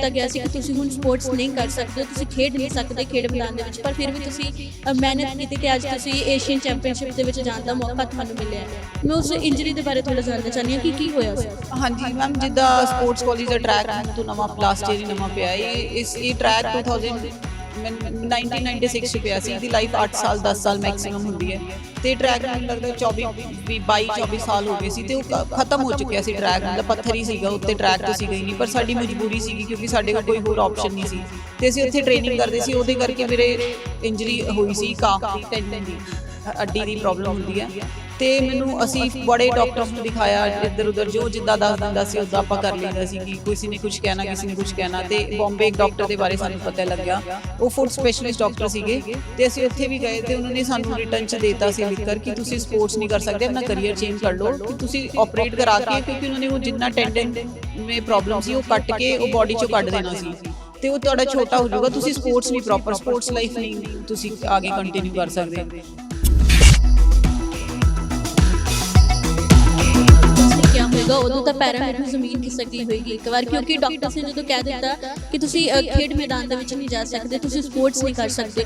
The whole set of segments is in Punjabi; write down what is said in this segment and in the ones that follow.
ਦਿੱਤਾ ਗਿਆ ਸੀ ਕਿ ਤੁਸੀਂ ਹੁਣ ਸਪੋਰਟਸ ਨਹੀਂ ਕਰ ਸਕਦੇ, ਤੁਸੀਂ ਖੇਡ ਨਹੀਂ ਸਕਦੇ ਖੇਡ ਮੈਦਾਨ ਦੇ ਵਿੱਚ, ਪਰ ਫਿਰ ਵੀ ਤੁਸੀਂ ਮਿਹਨਤ ਕੀਤੀ ਤੇ ਅੱਜ ਤੁਸੀਂ ਏਸ਼ੀਅਨ ਚੈਂਪੀਅਨਸ਼ਿਪ ਦੇ ਵਿੱਚ ਜਾਣ ਦਾ ਮੌਕਾ ਤੁਹਾਨੂੰ ਮਿਲਿਆ। ਮੈਂ ਉਸ ਇੰਜਰੀ ਦੇ ਬਾਰੇ ਥੋੜ੍ਹਾ ਜਾਣਨਾ ਚਾਹੁੰਦੀ ਹਾਂ ਕਿ ਕੀ ਹੋਇਆ ਸੀ। ਹਾਂਜੀ ਮੈਮ, ਜਿੱਦਾਂ ਸਪੋਰਟਸ ਕਾਲਜ ਦਾ ਟਰੈਕ ਤੋਂ ਨਵਾਂ ਲਾਸਟ ਈਅਰ ਹੀ ਨਵਾਂ ਪਿਆ ਇਹ ਟਰੈਕ 1996 ਚ ਪਿਆ ਸੀ। ਇਹਦੀ ਲਾਈਫ 8 ਸਾਲ 10 ਸਾਲ ਮੈਕਸਿਮਮ ਹੁੰਦੀ ਹੈ ਤੇ ਟਰੈਕ ਮੈਨੂੰ ਲੱਗਦਾ 22-24 ਸਾਲ ਹੋ ਗਏ ਸੀ ਤੇ ਉਹ ਖਤਮ ਹੋ ਚੁੱਕਿਆ ਸੀ। ਟਰੈਕ ਮਤਲਬ ਪੱਥਰ ਹੀ ਸੀਗਾ ਉੱਤੇ, ਟਰੈਕ ਤਾਂ ਸੀਗਾ ਹੀ ਨਹੀਂ, ਪਰ ਸਾਡੀ ਮਜਬੂਰੀ ਸੀਗੀ ਕਿਉਂਕਿ ਸਾਡੇ ਕੋਲ ਕੋਈ ਹੋਰ ਆਪਸ਼ਨ ਨਹੀਂ ਸੀ ਤੇ ਅਸੀਂ ਉੱਥੇ ਟ੍ਰੇਨਿੰਗ ਕਰਦੇ ਸੀ। ਉਹਦੇ ਕਰਕੇ ਮੇਰੇ ਇੰਜਰੀ ਹੋਈ ਸੀ, ਕਾਫ ਦੀ ਟੈਂਡਨ ਦੀ ਅੱਡੀ ਦੀ ਪ੍ਰੋਬਲਮ ਹੁੰਦੀ ਹੈ ਤੇ ਮੈਨੂੰ ਅਸੀਂ ਬੜੇ ਡਾਕਟਰਸ ਨੂੰ ਦਿਖਾਇਆ, ਇੱਧਰ ਉੱਧਰ ਜੋ ਜਿੱਦਾਂ ਦੱਸ ਦਿੰਦਾ ਸੀ ਉੱਦਾਂ ਆਪਾਂ ਕਰ ਲਈਦਾ ਸੀ ਕਿ ਕਿਸੇ ਨੇ ਕੁਝ ਕਹਿਣਾ ਕਿਸੇ ਨੇ ਕੁਝ ਕਹਿਣਾ। ਤੇ ਬੰਬੇ ਇੱਕ ਡਾਕਟਰ ਦੇ ਬਾਰੇ ਸਾਨੂੰ ਪਤਾ ਲੱਗਿਆ, ਉਹ ਫੁੱਟ ਸਪੈਸ਼ਲਿਸਟ ਡਾਕਟਰ ਸੀਗੇ ਤੇ ਅਸੀਂ ਉੱਥੇ ਵੀ ਗਏ ਤੇ ਉਹਨਾਂ ਨੇ ਸਾਨੂੰ ਰਿਟਰਨ 'ਚ ਦਿੱਤਾ ਸੀ ਲਿਖ ਕਰ ਕਿ ਤੁਸੀਂ ਸਪੋਰਟਸ ਨਹੀਂ ਕਰ ਸਕਦੇ, ਆਪਣਾ ਕਰੀਅਰ ਚੇਂਜ ਕਰ ਲਓ, ਕਿ ਤੁਸੀਂ ਆਪਰੇਟ ਕਰਾ ਕੇ, ਕਿਉਂਕਿ ਉਹਨਾਂ ਨੇ ਉਹ ਜਿੰਨਾ ਟੈਂਡਨ ਮੇ ਪ੍ਰੋਬਲਮ ਸੀ ਉਹ ਕੱਟ ਕੇ ਉਹ ਬੋਡੀ 'ਚੋਂ ਕੱਢ ਦੇਣਾ ਸੀ ਤੇ ਉਹ ਤੁਹਾਡਾ ਛੋਟਾ ਹੋ ਜਾਊਗਾ, ਤੁਸੀਂ ਸਪੋਰਟਸ ਨਹੀਂ ਪ੍ਰੋਪਰ ਸਪੋਰਟਸ ਲਾਈਫ ਨਹੀਂ ਤੁਸੀਂ ਆਗੇ ਕੰਟੀਨਿਊ ਕਰ ਸਕਦੇ। ਉਦੋਂ ਤਾਂ ਪੈਰਾਂ ਹੇਠੋਂ ਜ਼ਮੀਨ ਖਿਸਕਦੀ ਹੋਏਗੀ ਇੱਕ ਵਾਰ, ਕਿਉਂਕਿ ਡਾਕਟਰ ਨੇ ਜਦੋਂ ਕਹਿ ਦਿੱਤਾ ਕਿ ਤੁਸੀਂ ਖੇਡ ਮੈਦਾਨ ਦੇ ਵਿੱਚ ਨਹੀਂ ਜਾ ਸਕਦੇ, ਤੁਸੀਂ ਸਪੋਰਟਸ ਨਹੀਂ ਕਰ ਸਕਦੇ,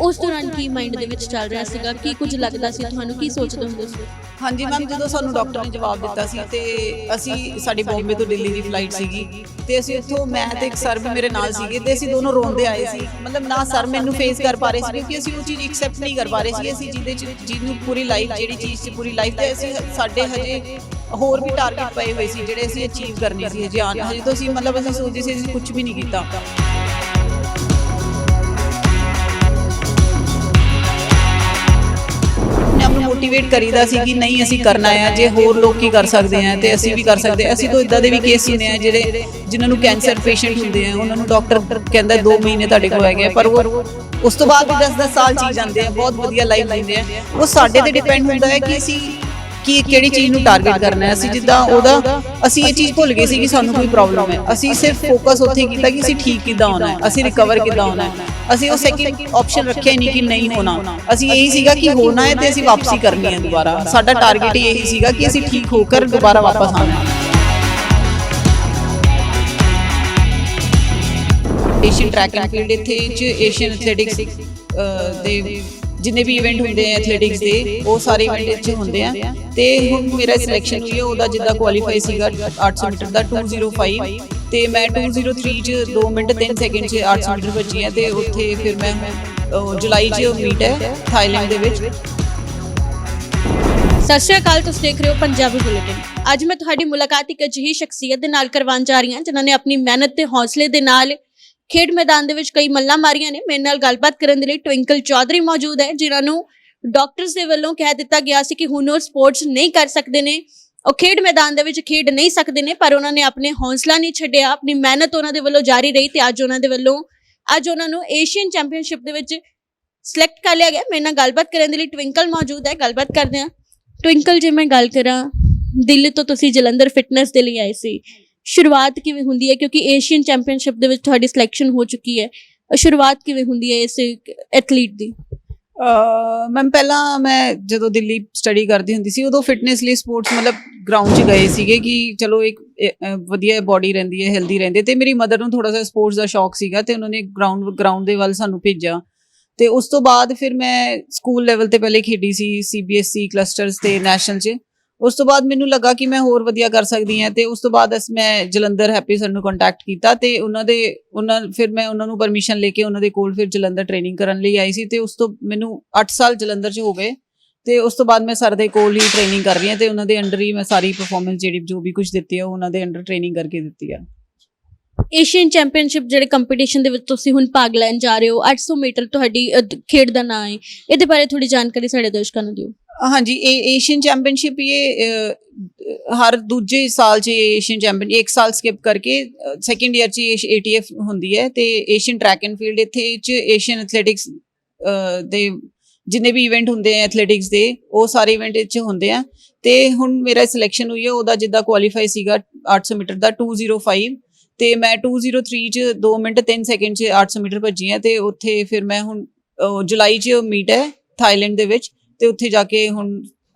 ਉਸ ਦੌਰਾਨ ਕੀ ਮਾਈਂਡ ਦੇ ਵਿੱਚ ਚੱਲ ਰਿਹਾ ਸੀਗਾ, ਕੀ ਕੁਝ ਲੱਗਦਾ ਸੀ ਤੁਹਾਨੂੰ, ਕੀ ਸੋਚਦੇ ਹੁੰਦੇ ਸੀ? ਹਾਂਜੀ ਮੈਮ, ਜਦੋਂ ਸਾਨੂੰ ਡਾਕਟਰ ਨੇ ਜਵਾਬ ਦਿੱਤਾ ਸੀ ਤੇ ਅਸੀਂ ਸਾਡੀ ਬੰਬੇ ਤੋਂ ਦਿੱਲੀ ਦੀ ਫਲਾਈਟ ਸੀਗੀ ਤੇ ਅਸੀਂ ਉੱਥੋਂ, ਮੈਂ ਤੇ ਇੱਕ ਸਰ ਵੀ ਮੇਰੇ ਨਾਲ ਸੀਗੇ ਤੇ ਅਸੀਂ ਦੋਨੋਂ ਰੋਂਦੇ ਆਏ ਸੀ। ਮਤਲਬ ਨਾ ਸਰ ਮੈਨੂੰ ਫੇਸ ਕਰ ਪਾ ਰਹੇ ਸੀ ਕਿਉਂਕਿ ਅਸੀਂ ਉਹ ਚੀਜ਼ ਐਕਸੈਪਟ ਨਹੀਂ ਕਰ ਪਾ ਰਹੇ ਸੀ, ਅਸੀਂ ਜਿਹਨੂੰ ਪੂਰੀ ਲਾਈਫ ਜਿਹੜੀ ਚੀਜ਼ 'ਚ ਪੂਰੀ ਲਾਈਫ ਤੇ ਅਸੀਂ ਸਾਡੇ ਹਜੇ ਹੋਰ ਵੀ ਟਾਰਗੇਟ ਪਏ ਹੋਏ ਸੀ ਜਿਹੜੇ ਅਸੀਂ ਅਚੀਵ ਕਰਨੇ ਸੀ ਹਜੇ ਤੋਂ ਅਸੀਂ ਮਤਲਬ ਅਸੀਂ ਸੋਚਦੇ ਸੀ ਅਸੀਂ ਕੁਝ ਵੀ ਨਹੀਂ ਕੀਤਾ। ਨੂੰ ਮੋਟੀਵੇਟ ਕਰੀਦਾ ਸੀ ਕਿ ਨਹੀਂ ਅਸੀਂ ਕਰਨਾ ਆ, ਜੇ ਹੋਰ ਲੋਕ ਕੀ ਕਰ ਸਕਦੇ ਆ ਤੇ ਅਸੀਂ ਵੀ ਕਰ ਸਕਦੇ। ਅਸੀਂ ਤਾਂ ਇਦਾਂ ਦੇ ਵੀ ਕੇਸ ਸੁਣੇ ਆ ਜਿਹੜੇ ਜਿਨ੍ਹਾਂ ਨੂੰ ਕੈਂਸਰ ਪੇਸ਼ੈਂਟ ਹੁੰਦੇ ਆ, ਉਹਨਾਂ ਨੂੰ ਡਾਕਟਰ ਕਹਿੰਦਾ 2 ਮਹੀਨੇ ਤੁਹਾਡੇ ਕੋਲ ਹੈਗੇ, ਪਰ ਉਹ ਉਸ ਤੋਂ ਬਾਅਦ ਵੀ 10-10 ਸਾਲ ਜੀ ਜਾਂਦੇ ਆ, ਬਹੁਤ ਵਧੀਆ ਲਾਈਫ ਲੈਂਦੇ ਆ। ਉਹ ਸਾਡੇ ਤੇ ਡਿਪੈਂਡ ਹੁੰਦਾ ਹੈ ਕਿ ਅਸੀਂ ਕਿਹੜੀ ਚੀਜ਼ ਨੂੰ ਟਾਰਗੇਟ ਕਰਨਾ ਹੈ। ਅਸੀਂ ਜਿੱਦਾਂ ਅਸੀਂ ਇਹ ਚੀਜ਼ ਭੁੱਲ ਗਏ ਸੀ ਕਿ ਸਾਨੂੰ ਕੋਈ ਪ੍ਰੋਬਲਮ ਹੈ, ਅਸੀਂ ਸਿਰਫ ਫੋਕਸ ਉੱਥੇ ਕੀਤਾ ਕਿ ਅਸੀਂ ਠੀਕ ਕਿੱਦਾਂ ਹੋਣਾ ਹੈ, ਅਸੀਂ ਰਿਕਵਰ ਕਿੱਦਾਂ ਹੋਣਾ ਹੈ। ਅਸੀਂ ਉਹ ਸੈਕਿੰਡ ਆਪਸ਼ਨ ਰੱਖਿਆ ਨਹੀਂ ਕਿ ਨਹੀਂ ਹੋਣਾ, ਅਸੀਂ ਇਹੀ ਸੀਗਾ ਕਿ ਹੋਣਾ ਹੈ ਤੇ ਅਸੀਂ ਵਾਪਸੀ ਕਰਨੀ ਹੈ ਦੁਬਾਰਾ। ਸਾਡਾ ਟਾਰਗੇਟ ਹੀ ਇਹੀ ਸੀਗਾ ਕਿ ਅਸੀਂ ਠੀਕ ਹੋ ਕਰ ਦੁਬਾਰਾ ਵਾਪਸ ਆਉਣਾ ਹੈ। ਏਸ਼ੀਅਨ ਟਰੈਕ ਐਂਡ ਫੀਲਡ ਇੱਥੇ ਏਸ਼ੀਅਨ ਐਥਲੈਟਿਕਸ ਦੇ ਜਿੰਨੇ ਵੀ ਇਵੈਂਟ ਹੁੰਦੇ ਆ ਐਥਲੈਟਿਕਸ ਦੇ, ਉਹ ਸਾਰੇ ਇਵੈਂਟ 'ਚ ਹੁੰਦੇ ਆ ਤੇ ਹੁਣ ਮੇਰਾ ਸਿਲੈਕਸ਼ਨ ਹੋਈ ਹੈ, ਉਹਦਾ ਜਿੱਦਾਂ ਕੁਆਲੀਫਾਈ ਸੀਗਾ 800 ਮੀਟਰ ਦਾ 205 ਤੇ ਮੈਂ 203 'ਚ 2 ਮਿੰਟ 3 ਸੈਕਿੰਡ 'ਚ 800 ਮੀਟਰ ਭੱਜੀ ਹੈ ਤੇ ਉੱਥੇ ਫਿਰ ਮੈਂ ਜੁਲਾਈ 'ਚ ਮੀਟ ਹੈ ਥਾਈਲੈਂਡ ਦੇ ਵਿੱਚ। ਸਤਿ ਸ਼੍ਰੀ ਅਕਾਲ, ਤੁਸੀਂ ਦੇਖ ਰਹੇ ਹੋ ਪੰਜਾਬੀ ਬੁਲੇਟਿਨ। ਅੱਜ ਮੈਂ ਤੁਹਾਡੀ ਮੁਲਾਕਾਤ ਇੱਕ ਅਜਿਹੀ ਸ਼ਖਸੀਅਤ ਦੇ ਨਾਲ ਕਰਵਾਉਣ ਜਾ ਰਹੀ ਹਾਂ ਜਿਨ੍ਹਾਂ ਨੇ ਆਪਣੀ ਮਿਹਨਤ ਤੇ ਹੌਸਲੇ ਦੇ ਨਾਲ ਖੇਡ ਮੈਦਾਨ ਦੇ ਵਿੱਚ ਕਈ ਮੱਲਾਂ ਮਾਰੀਆਂ ਨੇ। ਮੇਰੇ ਨਾਲ ਗੱਲਬਾਤ ਕਰਨ ਦੇ ਲਈ ਟਵਿੰਕਲ ਚੌਧਰੀ ਮੌਜੂਦ ਹੈ, ਜਿਨ੍ਹਾਂ ਨੂੰ ਡਾਕਟਰਸ ਦੇ ਵੱਲੋਂ ਕਹਿ ਦਿੱਤਾ ਗਿਆ ਸੀ ਕਿ ਹੁਣ ਉਹ ਸਪੋਰਟਸ ਨਹੀਂ ਕਰ ਸਕਦੇ ਨੇ, ਉਹ ਖੇਡ ਮੈਦਾਨ ਦੇ ਵਿੱਚ ਖੇਡ ਨਹੀਂ ਸਕਦੇ ਨੇ, ਪਰ ਉਹਨਾਂ ਨੇ ਆਪਣੇ ਹੌਸਲਾ ਨਹੀਂ ਛੱਡਿਆ, ਆਪਣੀ ਮਿਹਨਤ ਉਹਨਾਂ ਦੇ ਵੱਲੋਂ ਜਾਰੀ ਰਹੀ ਤੇ ਅੱਜ ਉਹਨਾਂ ਨੂੰ ਏਸ਼ੀਅਨ ਚੈਂਪੀਅਨਸ਼ਿਪ ਦੇ ਵਿੱਚ ਸਿਲੈਕਟ ਕਰ ਲਿਆ ਗਿਆ। ਮੇਰੇ ਨਾਲ ਗੱਲਬਾਤ ਕਰਨ ਦੇ ਲਈ ਟਵਿੰਕਲ ਮੌਜੂਦ ਹੈ, ਗੱਲਬਾਤ ਕਰਦੇ ਹਾਂ। ਟਵਿੰਕਲ, ਜੇ ਮੈਂ ਗੱਲ ਕਰਾਂ, ਦਿੱਲੀ ਤੋਂ ਤੁਸੀਂ ਜਲੰਧਰ ਫਿਟਨੈਸ ਦੇ ਲਈ ਆਏ ਸੀ, ਸ਼ੁਰੂਆਤ ਕਿਵੇਂ ਹੁੰਦੀ ਹੈ? ਕਿਉਂਕਿ ਏਸ਼ੀਅਨ ਚੈਂਪੀਅਨਸ਼ਿਪ ਦੇ ਵਿੱਚ ਤੁਹਾਡੀ ਸਿਲੈਕਸ਼ਨ ਹੋ ਚੁੱਕੀ ਹੈ, ਸ਼ੁਰੂਆਤ ਕਿਵੇਂ ਹੁੰਦੀ ਹੈ ਇਸ ਐਥਲੀਟ ਦੀ? ਮੈਮ, ਪਹਿਲਾਂ ਮੈਂ ਜਦੋਂ ਦਿੱਲੀ ਸਟੱਡੀ ਕਰਦੀ ਹੁੰਦੀ ਸੀ ਉਦੋਂ ਫਿਟਨੈਸ ਲਈ ਸਪੋਰਟਸ ਮਤਲਬ ਗਰਾਊਂਡ 'ਚ ਗਏ ਸੀਗੇ ਕਿ ਚਲੋ ਇੱਕ ਵਧੀਆ ਬੋਡੀ ਰਹਿੰਦੀ ਹੈ, ਹੈਲਦੀ ਰਹਿੰਦੇ। ਤੇ ਮੇਰੀ ਮਦਰ ਨੂੰ ਥੋੜਾ ਜਿਹਾ ਸਪੋਰਟਸ ਦਾ ਸ਼ੌਕ ਸੀਗਾ ਤੇ ਉਹਨਾਂ ਨੇ ਗਰਾਊਂਡ ਦੇ ਵੱਲ ਸਾਨੂੰ ਭੇਜਿਆ ਤੇ ਉਸ ਤੋਂ ਬਾਅਦ ਫਿਰ ਮੈਂ ਸਕੂਲ ਲੈਵਲ ਤੇ ਪਹਿਲੇ ਖੇਡੀ ਸੀ CBSE ਕਲਸਟਰਸ ਤੇ ਨੈਸ਼ਨਲ 'ਚ। ਉਸ ਤੋਂ ਬਾਅਦ ਮੈਨੂੰ ਲੱਗਾ ਕਿ ਮੈਂ ਹੋਰ ਵਧੀਆ ਕਰ ਸਕਦੀ ਹਾਂ ਤੇ ਉਸ ਤੋਂ ਬਾਅਦ ਮੈਂ ਜਲੰਧਰ ਹੈਪੀ ਸਰ ਨੂੰ ਕੰਟੈਕਟ ਕੀਤਾ ਤੇ ਫਿਰ ਮੈਂ ਉਹਨਾਂ ਨੂੰ ਪਰਮਿਸ਼ਨ ਲੈ ਕੇ ਉਹਨਾਂ ਦੇ ਕੋਲ ਫਿਰ ਜਲੰਧਰ ਟ੍ਰੇਨਿੰਗ ਕਰਨ ਲਈ ਆਈ ਸੀ ਤੇ ਉਸ ਤੋਂ ਮੈਨੂੰ 8 ਸਾਲ ਜਲੰਧਰ 'ਚ ਹੋ ਗਏ ਤੇ ਉਸ ਤੋਂ ਬਾਅਦ ਮੈਂ ਸਰ ਦੇ ਕੋਲ ਹੀ ਟ੍ਰੇਨਿੰਗ ਕਰ ਰਹੀ ਹਾਂ ਤੇ ਉਹਨਾਂ ਦੇ ਅੰਡਰ ਹੀ ਮੈਂ ਸਾਰੀ ਪਰਫਾਰਮੈਂਸ ਜਿਹੜੀ ਜੋ ਵੀ ਕੁਝ ਦਿੱਤੀ ਹੈ ਉਹਨਾਂ ਦੇ ਅੰਡਰ ਟ੍ਰੇਨਿੰਗ ਕਰਕੇ ਦਿੱਤੀ ਹੈ। ਏਸ਼ੀਅਨ ਚੈਂਪੀਅਨਸ਼ਿਪ ਜਿਹੜੇ ਕੰਪੀਟੀਸ਼ਨ ਦੇ ਵਿੱਚ ਤੁਸੀਂ ਹੁਣ ਭਾਗ ਲੈਣ ਜਾ ਰਹੇ ਹੋ, 800 ਮੀਟਰ ਤੁਹਾਡੀ ਖੇਡ ਦਾ ਨਾਂ ਹੈ, ਇਹਦੇ ਬਾਰੇ ਥੋੜੀ ਜਾਣਕਾਰੀ ਸਾਡੇ ਦਰਸ਼ਕਾਂ ਨੂੰ ਦਿਓ। ਹਾਂਜੀ, एशियन चैंपियनशिप ये हर दूजे साल च एशियन चैंपियन एक साल स्किप करके सैकेंड ईयर च ATF होंदी है ते एशियन ट्रैक एंड फील्ड इत्थे च एशियन एथलैटिक्स दे जिन्ने भी इवेंट होंदे हैं एथलैटिक्स दे वो सारे इवेंट च होंदे हैं ते हुण मेरा सिलेक्शन हुई है ओहदा जिद्दां क्वालीफाई सीगा 800 मीटर दा 205 ते मैं 203 च 2 मिनट 3 सैकेंड च 800 मीटर भज्जी है ते उत्थे फिर मैं हुण जुलाई च मीट है थाईलैंड दे विच ਤੇ ਉੱਥੇ ਜਾ ਕੇ ਹੁਣ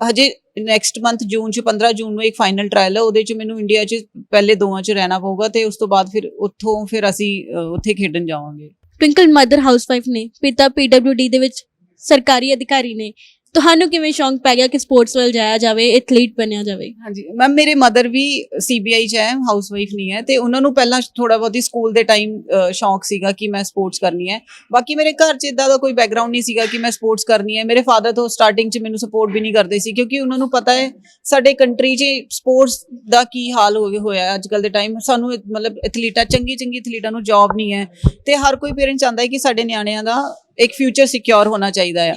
ਹਜੇ ਨੈਕਸਟ ਮੰਥ ਜੂਨ 'ਚ 15 ਜੂਨ ਨੂੰ ਇੱਕ ਫਾਈਨਲ ਟ੍ਰਾਇਲ ਹੈ, ਉਹਦੇ 'ਚ ਮੈਨੂੰ ਇੰਡੀਆ 'ਚ ਪਹਿਲੇ ਦੋਵਾਂ 'ਚ ਰਹਿਣਾ ਪਊਗਾ ਤੇ ਉਸ ਤੋਂ ਬਾਅਦ ਫਿਰ ਉੱਥੋਂ ਫਿਰ ਅਸੀਂ ਉੱਥੇ ਖੇਡਣ ਜਾਵਾਂਗੇ। ਟਵਿੰਕਲ ਮਦਰ ਹਾਊਸਵਾਈਫ ਨੇ, ਪਿਤਾ PWD ਦੇ ਵਿੱਚ ਸਰਕਾਰੀ ਅਧਿਕਾਰੀ ਨੇ, ਤੁਹਾਨੂੰ ਕਿਵੇਂ ਸ਼ੌਂਕ ਪੈ ਗਿਆ ਕਿ ਸਪੋਰਟਸ ਵੱਲ ਜਾਇਆ ਜਾਵੇ, ਐਥਲੀਟ ਬਣਿਆ ਜਾਵੇ? ਹਾਂਜੀ ਮੈਮ, ਮੇਰੇ ਮਦਰ ਵੀ CBI 'ਚ ਹੈ, ਹਾਊਸਵਾਈਫ ਨਹੀਂ ਹੈ, ਤੇ ਉਹਨਾਂ ਨੂੰ ਪਹਿਲਾਂ ਥੋੜਾ ਬਹੁਤੀ ਸਕੂਲ ਦੇ ਟਾਈਮ ਸ਼ੌਂਕ ਸੀਗਾ ਕਿ ਮੈਂ ਸਪੋਰਟਸ ਕਰਨੀ ਹੈ। ਬਾਕੀ ਮੇਰੇ ਘਰ 'ਚ ਇਦਾਂ ਦਾ ਕੋਈ ਬੈਕਗ੍ਰਾਉਂਡ ਨਹੀਂ ਸੀਗਾ ਕਿ ਮੈਂ ਸਪੋਰਟਸ ਕਰਨੀ ਹੈ। ਮੇਰੇ ਫਾਦਰ ਤੋਂ ਸਟਾਰਟਿੰਗ 'ਚ ਮੈਨੂੰ ਸਪੋਰਟ ਵੀ ਨਹੀਂ ਕਰਦੇ ਸੀ, ਕਿਉਂਕਿ ਉਹਨਾਂ ਨੂੰ ਪਤਾ ਹੈ ਸਾਡੇ ਕੰਟਰੀ 'ਚ ਸਪੋਰਟਸ ਦਾ ਕੀ ਹਾਲ ਹੋਇਆ ਅੱਜ ਕੱਲ੍ਹ ਦੇ ਟਾਈਮ। ਸਾਨੂੰ ਮਤਲਬ ਚੰਗੀ ਐਥਲੀਟਾਂ ਨੂੰ ਜੌਬ ਨਹੀਂ ਹੈ, ਤੇ ਹਰ ਕੋਈ ਪੇਰੈਂਟ ਚਾਹੁੰਦਾ ਹੈ ਕਿ ਸਾਡੇ ਨਿਆਣਿਆਂ ਦਾ ਇੱਕ ਫਿਊਚਰ ਸਿਕਿਉਰ ਹੋਣਾ ਚਾਹੀਦਾ ਆ।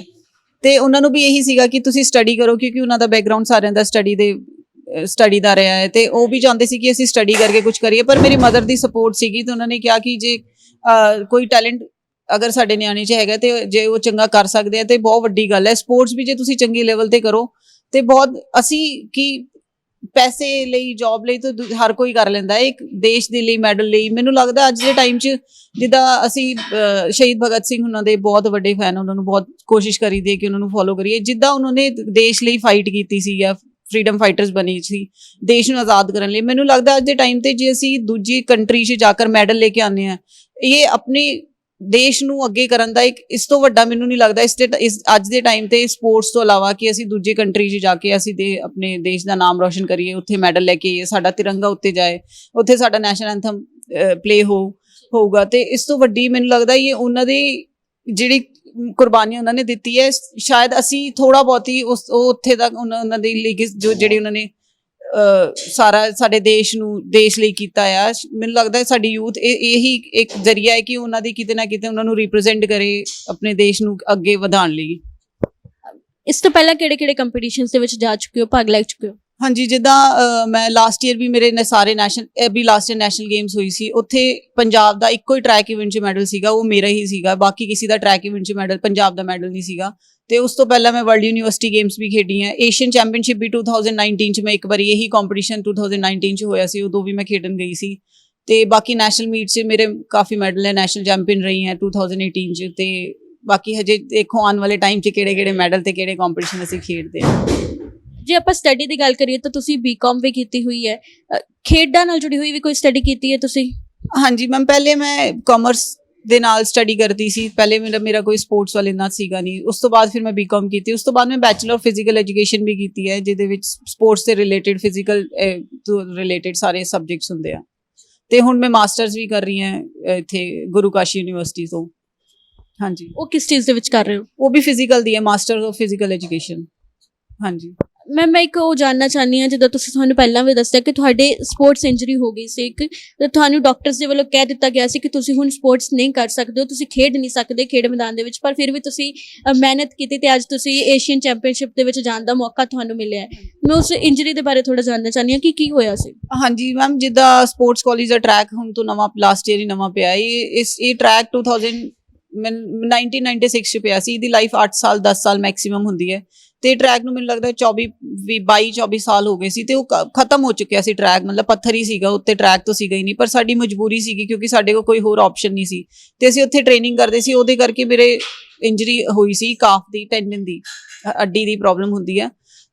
ਤੇ ਉਹਨਾਂ ਨੂੰ ਵੀ ਇਹੀ ਸੀਗਾ ਕਿ ਤੁਸੀਂ ਸਟੱਡੀ ਕਰੋ, ਕਿਉਂਕਿ ਉਹਨਾਂ ਦਾ ਬੈਕਗ੍ਰਾਉਂਡ ਸਾਰਿਆਂ ਦਾ ਸਟੱਡੀ ਦਾ ਰਿਹਾ ਹੈ, ਤੇ ਉਹ ਵੀ ਚਾਹੁੰਦੇ ਸੀ ਕਿ ਅਸੀਂ ਸਟੱਡੀ ਕਰਕੇ ਕੁਝ ਕਰੀਏ। ਪਰ ਮੇਰੀ ਮਦਰ ਦੀ ਸਪੋਰਟ ਸੀਗੀ, ਤੇ ਉਹਨਾਂ ਨੇ ਕਿਹਾ ਕਿ ਜੇ ਕੋਈ ਟੈਲੈਂਟ ਅਗਰ ਸਾਡੇ ਨਿਆਣੇ 'ਚ ਹੈਗਾ ਤੇ ਜੇ ਉਹ ਚੰਗਾ ਕਰ ਸਕਦੇ ਆ ਤੇ ਬਹੁਤ ਵੱਡੀ ਗੱਲ ਹੈ। ਸਪੋਰਟਸ ਵੀ ਜੇ ਤੁਸੀਂ ਚੰਗੇ ਲੈਵਲ ਤੇ ਕਰੋ ਤੇ ਬਹੁਤ, ਅਸੀਂ ਕਿ ਪੈਸੇ ਲਈ, ਜੌਬ ਲਈ ਤਾਂ ਹਰ ਕੋਈ ਕਰ ਲੈਂਦਾ ਹੈ, ਇੱਕ ਦੇਸ਼ ਦੇ ਲਈ, ਮੈਡਲ ਲਈ। ਮੈਨੂੰ ਲੱਗਦਾ ਅੱਜ ਦੇ ਟਾਈਮ 'ਚ ਜਿੱਦਾਂ ਅਸੀਂ ਸ਼ਹੀਦ ਭਗਤ ਸਿੰਘ ਉਹਨਾਂ ਦੇ ਬਹੁਤ ਵੱਡੇ ਫੈਨ, ਉਹਨਾਂ ਨੂੰ ਬਹੁਤ ਕੋਸ਼ਿਸ਼ ਕਰੀਦੀ ਹੈ ਕਿ ਉਹਨਾਂ ਨੂੰ ਫੋਲੋ ਕਰੀਏ। ਜਿੱਦਾਂ ਉਹਨਾਂ ਨੇ ਦੇਸ਼ ਲਈ ਫਾਈਟ ਕੀਤੀ ਸੀ ਜਾਂ ਫਰੀडम ਫਾਈਟਰਸ ਬਣੀ ਸੀ ਦੇਸ਼ ਨੂੰ ਆਜ਼ਾਦ ਕਰਨ ਲਈ, ਮੈਨੂੰ ਲੱਗਦਾ ਅੱਜ ਦੇ ਟਾਈਮ ਤੇ ਜੇ ਅਸੀਂ ਦੂਜੀ ਕੰਟਰੀ 'ਚ ਜਾ ਕੇ ਮੈਡਲ ਲੈ ਕੇ ਆਉਂਦੇ ਹਾਂ, ਇਹ ਆਪਣੇ ਦੇਸ਼ ਨੂੰ ਅੱਗੇ ਕਰਨ ਦਾ ਇੱਕ ਇਸ ਤੋਂ ਵੱਡਾ ਮੈਨੂੰ ਨਹੀਂ ਲੱਗਦਾ ਅੱਜ ਦੇ ਟਾਈਮ ਤੇ ਸਪੋਰਟਸ ਤੋਂ ਇਲਾਵਾ, ਕਿ ਅਸੀਂ ਦੂਜੀ ਕੰਟਰੀ 'ਚ ਜਾ ਕੇ ਅਸੀਂ ਆਪਣੇ ਦੇਸ਼ ਦਾ ਨਾਮ ਰੋਸ਼ਨ ਕਰੀਏ, ਉੱਥੇ ਮੈਡਲ ਲੈ ਕੇ ਆਈਏ, ਸਾਡਾ ਤਿਰੰਗਾ ਉੱਤੇ ਜਾਏ, ਉੱਥੇ ਸਾਡਾ ਨੈਸ਼ਨਲ ਐਂਥਮ ਪਲੇ ਹੋਊਗਾ। ਤੇ ਇਸ ਤੋਂ ਵੱਡੀ ਮੈਨੂੰ ਲੱਗਦਾ ਇਹ ਉਹਨਾਂ ਦੀ ਜਿਹੜੀ ਕੁਰਬਾਨੀ ਉਹਨਾਂ ਨੇ ਦਿੱਤੀ ਹੈ, ਸ਼ਾਇਦ ਅਸੀਂ ਥੋੜਾ ਬਹੁਤੀ ਉਹ ਉੱਥੇ ਤੱਕ ਉਹਨਾਂ ਦੀ ਲਈ ਜਿਹੜੀ ਉਹਨਾਂ ਨੇ ਸਾਰਾ ਸਾਡੇ ਦੇਸ਼ ਲਈ ਕੀਤਾ ਆ। ਮੈਨੂੰ ਲੱਗਦਾ ਸਾਡੀ ਯੂਥ ਇਹੀ ਇੱਕ ਜ਼ਰੀਆ ਹੈ ਕਿ ਉਹਨਾਂ ਦੀ ਕਿਤੇ ਨਾ ਕਿਤੇ ਉਹਨਾਂ ਨੂੰ ਰਿਪਰੈਜ਼ੈਂਟ ਕਰੇ ਆਪਣੇ ਦੇਸ਼ ਨੂੰ ਅੱਗੇ ਵਧਾਉਣ ਲਈ। ਇਸ ਤੋਂ ਪਹਿਲਾਂ ਕਿਹੜੇ ਕੰਪੀਟੀਸ਼ਨਸ ਦੇ ਵਿੱਚ ਜਾ ਚੁੱਕੇ ਹੋ, ਭਾਗ ਲੈ ਚੁੱਕੇ ਹੋ? ਹਾਂਜੀ, ਜਿੱਦਾਂ ਮੈਂ ਲਾਸਟ ਈਅਰ ਵੀ ਮੇਰੇ ਸਾਰੇ ਲਾਸਟ ਈਅਰ ਨੈਸ਼ਨਲ ਗੇਮਸ ਹੋਈ ਸੀ, ਉੱਥੇ ਪੰਜਾਬ ਦਾ ਇੱਕੋ ਹੀ ਟਰੈਕ ਇਵੈਂਟ 'ਚ ਮੈਡਲ ਸੀਗਾ, ਉਹ ਮੇਰਾ ਹੀ ਸੀਗਾ। ਬਾਕੀ ਕਿਸੇ ਦਾ ਟਰੈਕ ਇਵੈਂਟ 'ਚ ਮੈਡਲ, ਪੰਜਾਬ ਦਾ ਮੈਡਲ ਨਹੀਂ ਸੀਗਾ। ਤੇ ਉਸ ਤੋਂ ਪਹਿਲਾਂ ਮੈਂ ਵਰਲਡ ਯੂਨੀਵਰਸਿਟੀ ਗੇਮਸ ਵੀ ਖੇਡੀ ਹੈ। ਏਸ਼ੀਅਨ ਚੈਂਪੀਅਨਸ਼ਿਪ ਵੀ 2019 'ਚ ਮੈਂ ਇੱਕ ਵਾਰੀ, ਇਹੀ ਕੰਪੀਟੀਸ਼ਨ 2019 'ਚ ਹੋਇਆ ਸੀ, ਉਦੋਂ ਵੀ ਮੈਂ ਖੇਡਣ ਗਈ ਸੀ। ਤੇ ਬਾਕੀ ਨੈਸ਼ਨਲ ਮੀਟ 'ਚ ਮੇਰੇ ਕਾਫੀ ਮੈਡਲ ਹੈ, ਨੈਸ਼ਨਲ ਚੈਂਪੀਅਨ ਰਹੀ ਹੈ 2018 'ਚ। ਤੇ ਬਾਕੀ ਹਜੇ ਦੇਖੋ ਆਉਣ ਵਾਲੇ ਟਾਈਮ 'ਚ ਕਿਹੜੇ ਮੈਡਲ ਤੇ ਕਿਹੜੇ ਕੰਪੀਟੀਸ਼ਨ ਅਸੀਂ ਖੇਡਦੇ ਹਾਂ। ਜੇ ਆਪਾਂ ਸਟੱਡੀ ਦੀ ਗੱਲ ਕਰੀਏ ਤਾਂ ਤੁਸੀਂ BCom ਵੀ ਕੀਤੀ ਹੋਈ ਹੈ, ਖੇਡਾਂ ਨਾਲ ਜੁੜੀ ਹੋਈ ਵੀ ਕੋਈ ਸਟੱਡੀ ਕੀਤੀ ਹੈ ਤੁਸੀਂ? ਹਾਂਜੀ ਮੈਮ, ਪਹਿਲੇ ਮੈਂ ਕਾਮਰਸ ਦੇ ਨਾਲ ਸਟੱਡੀ ਕਰਦੀ ਸੀ। ਪਹਿਲੇ ਮੇਰਾ ਕੋਈ ਸਪੋਰਟਸ ਵਾਲਾ ਇੰਨਾ ਸੀਗਾ ਨਹੀਂ। ਉਸ ਤੋਂ ਬਾਅਦ ਫਿਰ ਮੈਂ BCom ਕੀਤੀ। ਉਸ ਤੋਂ ਬਾਅਦ ਮੈਂ ਬੈਚਲਰ ਆਫ ਫਿਜ਼ੀਕਲ ਐਜੂਕੇਸ਼ਨ ਵੀ ਕੀਤੀ ਹੈ, ਜਿਹਦੇ ਵਿੱਚ ਸਪੋਰਟਸ ਦੇ ਰਿਲੇਟਡ, ਫਿਜ਼ੀਕਲ ਤੋਂ ਰਿਲੇਟਡ ਸਾਰੇ ਸਬਜੈਕਟਸ ਹੁੰਦੇ ਆ। ਤੇ ਹੁਣ ਮੈਂ ਮਾਸਟਰਸ ਵੀ ਕਰ ਰਹੀ ਹਾਂ ਇੱਥੇ ਗੁਰੂ ਕਾਸ਼ੀ ਯੂਨੀਵਰਸਿਟੀ ਤੋਂ। ਹਾਂਜੀ। ਉਹ ਕਿਸ ਚੀਜ਼ ਦੇ ਵਿੱਚ ਕਰ ਰਹੇ ਹੋ? ਉਹ ਵੀ ਫਿਜ਼ੀਕਲ ਦੀ ਹੈ, ਮਾਸਟਰ ਆਫ ਫਿਜ਼ੀਕਲ ਐਜੂਕੇਸ਼ਨ। ਹਾਂਜੀ ਮੈਂ ਇੱਕ ਉਹ ਜਾਣਨਾ ਚਾਹੁੰਦੀ ਹਾਂ, ਜਿੱਦਾਂ ਤੁਸੀਂ ਤੁਹਾਨੂੰ ਪਹਿਲਾਂ ਵੀ ਦੱਸਿਆ ਕਿ ਤੁਹਾਡੇ ਸਪੋਰਟਸ ਇੰਜਰੀ ਹੋ ਗਈ ਸੀ ਇੱਕ, ਤੇ ਤੁਹਾਨੂੰ ਡਾਕਟਰਸ ਦੇ ਵੱਲੋਂ ਕਹਿ ਦਿੱਤਾ ਗਿਆ ਸੀ ਕਿ ਤੁਸੀਂ ਹੁਣ ਸਪੋਰਟਸ ਨਹੀਂ ਕਰ ਸਕਦੇ ਹੋ, ਤੁਸੀਂ ਖੇਡ ਨਹੀਂ ਸਕਦੇ ਖੇਡ ਮੈਦਾਨ ਦੇ ਵਿੱਚ, ਪਰ ਫਿਰ ਵੀ ਤੁਸੀਂ ਮਿਹਨਤ ਕੀਤੀ ਤੇ ਅੱਜ ਤੁਸੀਂ ਏਸ਼ੀਅਨ ਚੈਂਪੀਅਨਸ਼ਿਪ ਦੇ ਵਿੱਚ ਜਾਣ ਦਾ ਮੌਕਾ ਤੁਹਾਨੂੰ ਮਿਲਿਆ ਹੈ। ਮੈਂ ਉਸ ਇੰਜਰੀ ਦੇ ਬਾਰੇ ਥੋੜਾ ਜਾਣਨਾ ਚਾਹੁੰਦੀ ਹਾਂ ਕਿ ਕੀ ਹੋਇਆ ਸੀ। ਹਾਂਜੀ ਮੈਮ, ਜਿੱਦਾਂ ਸਪੋਰਟਸ ਕਾਲਜ ਦਾ ਟਰੈਕ ਹੁਣ ਤੋਂ ਨਵਾਂ ਲਾਸਟ ਈਅਰ ਹੀ ਨਵਾਂ ਪਿਆ, ਇਹ ਟਰੈਕ 1996 'ਚ ਪਿਆ ਸੀ। ਇਹਦੀ ਲਾਈਫ 8 ਸਾਲ 10 ਸਾਲ ਮੈਕਸਿਮਮ ਹੁੰਦੀ ਹੈ। ਤੇ ਟਰੈਕ ਨੂੰ ਮੈਨੂੰ ਲੱਗਦਾ 22-24 ਸਾਲ ਹੋ ਗਏ ਸੀ, ਤੇ ਉਹ ਖਤਮ ਹੋ ਚੁੱਕਿਆ ਸੀ ਟਰੈਕ। ਮਤਲਬ ਪੱਥਰ ਹੀ ਸੀਗਾ ਉੱਤੇ, ਟਰੈਕ ਤੋਂ ਸੀਗਾ ਹੀ ਨਹੀਂ। ਪਰ ਸਾਡੀ ਮਜਬੂਰੀ ਸੀਗੀ, ਕਿਉਂਕਿ ਸਾਡੇ ਕੋਲ ਕੋਈ ਹੋਰ ਆਪਸ਼ਨ ਨਹੀਂ ਸੀ, ਤੇ ਅਸੀਂ ਉੱਥੇ ਟ੍ਰੇਨਿੰਗ ਕਰਦੇ ਸੀ। ਉਹਦੇ ਕਰਕੇ ਮੇਰੇ ਇੰਜਰੀ ਹੋਈ ਸੀ, ਕਾਫ ਦੀ ਟੈਂਡਨ ਦੀ, ਅੱਡੀ ਦੀ ਪ੍ਰੋਬਲਮ ਹੁੰਦੀ ਹੈ।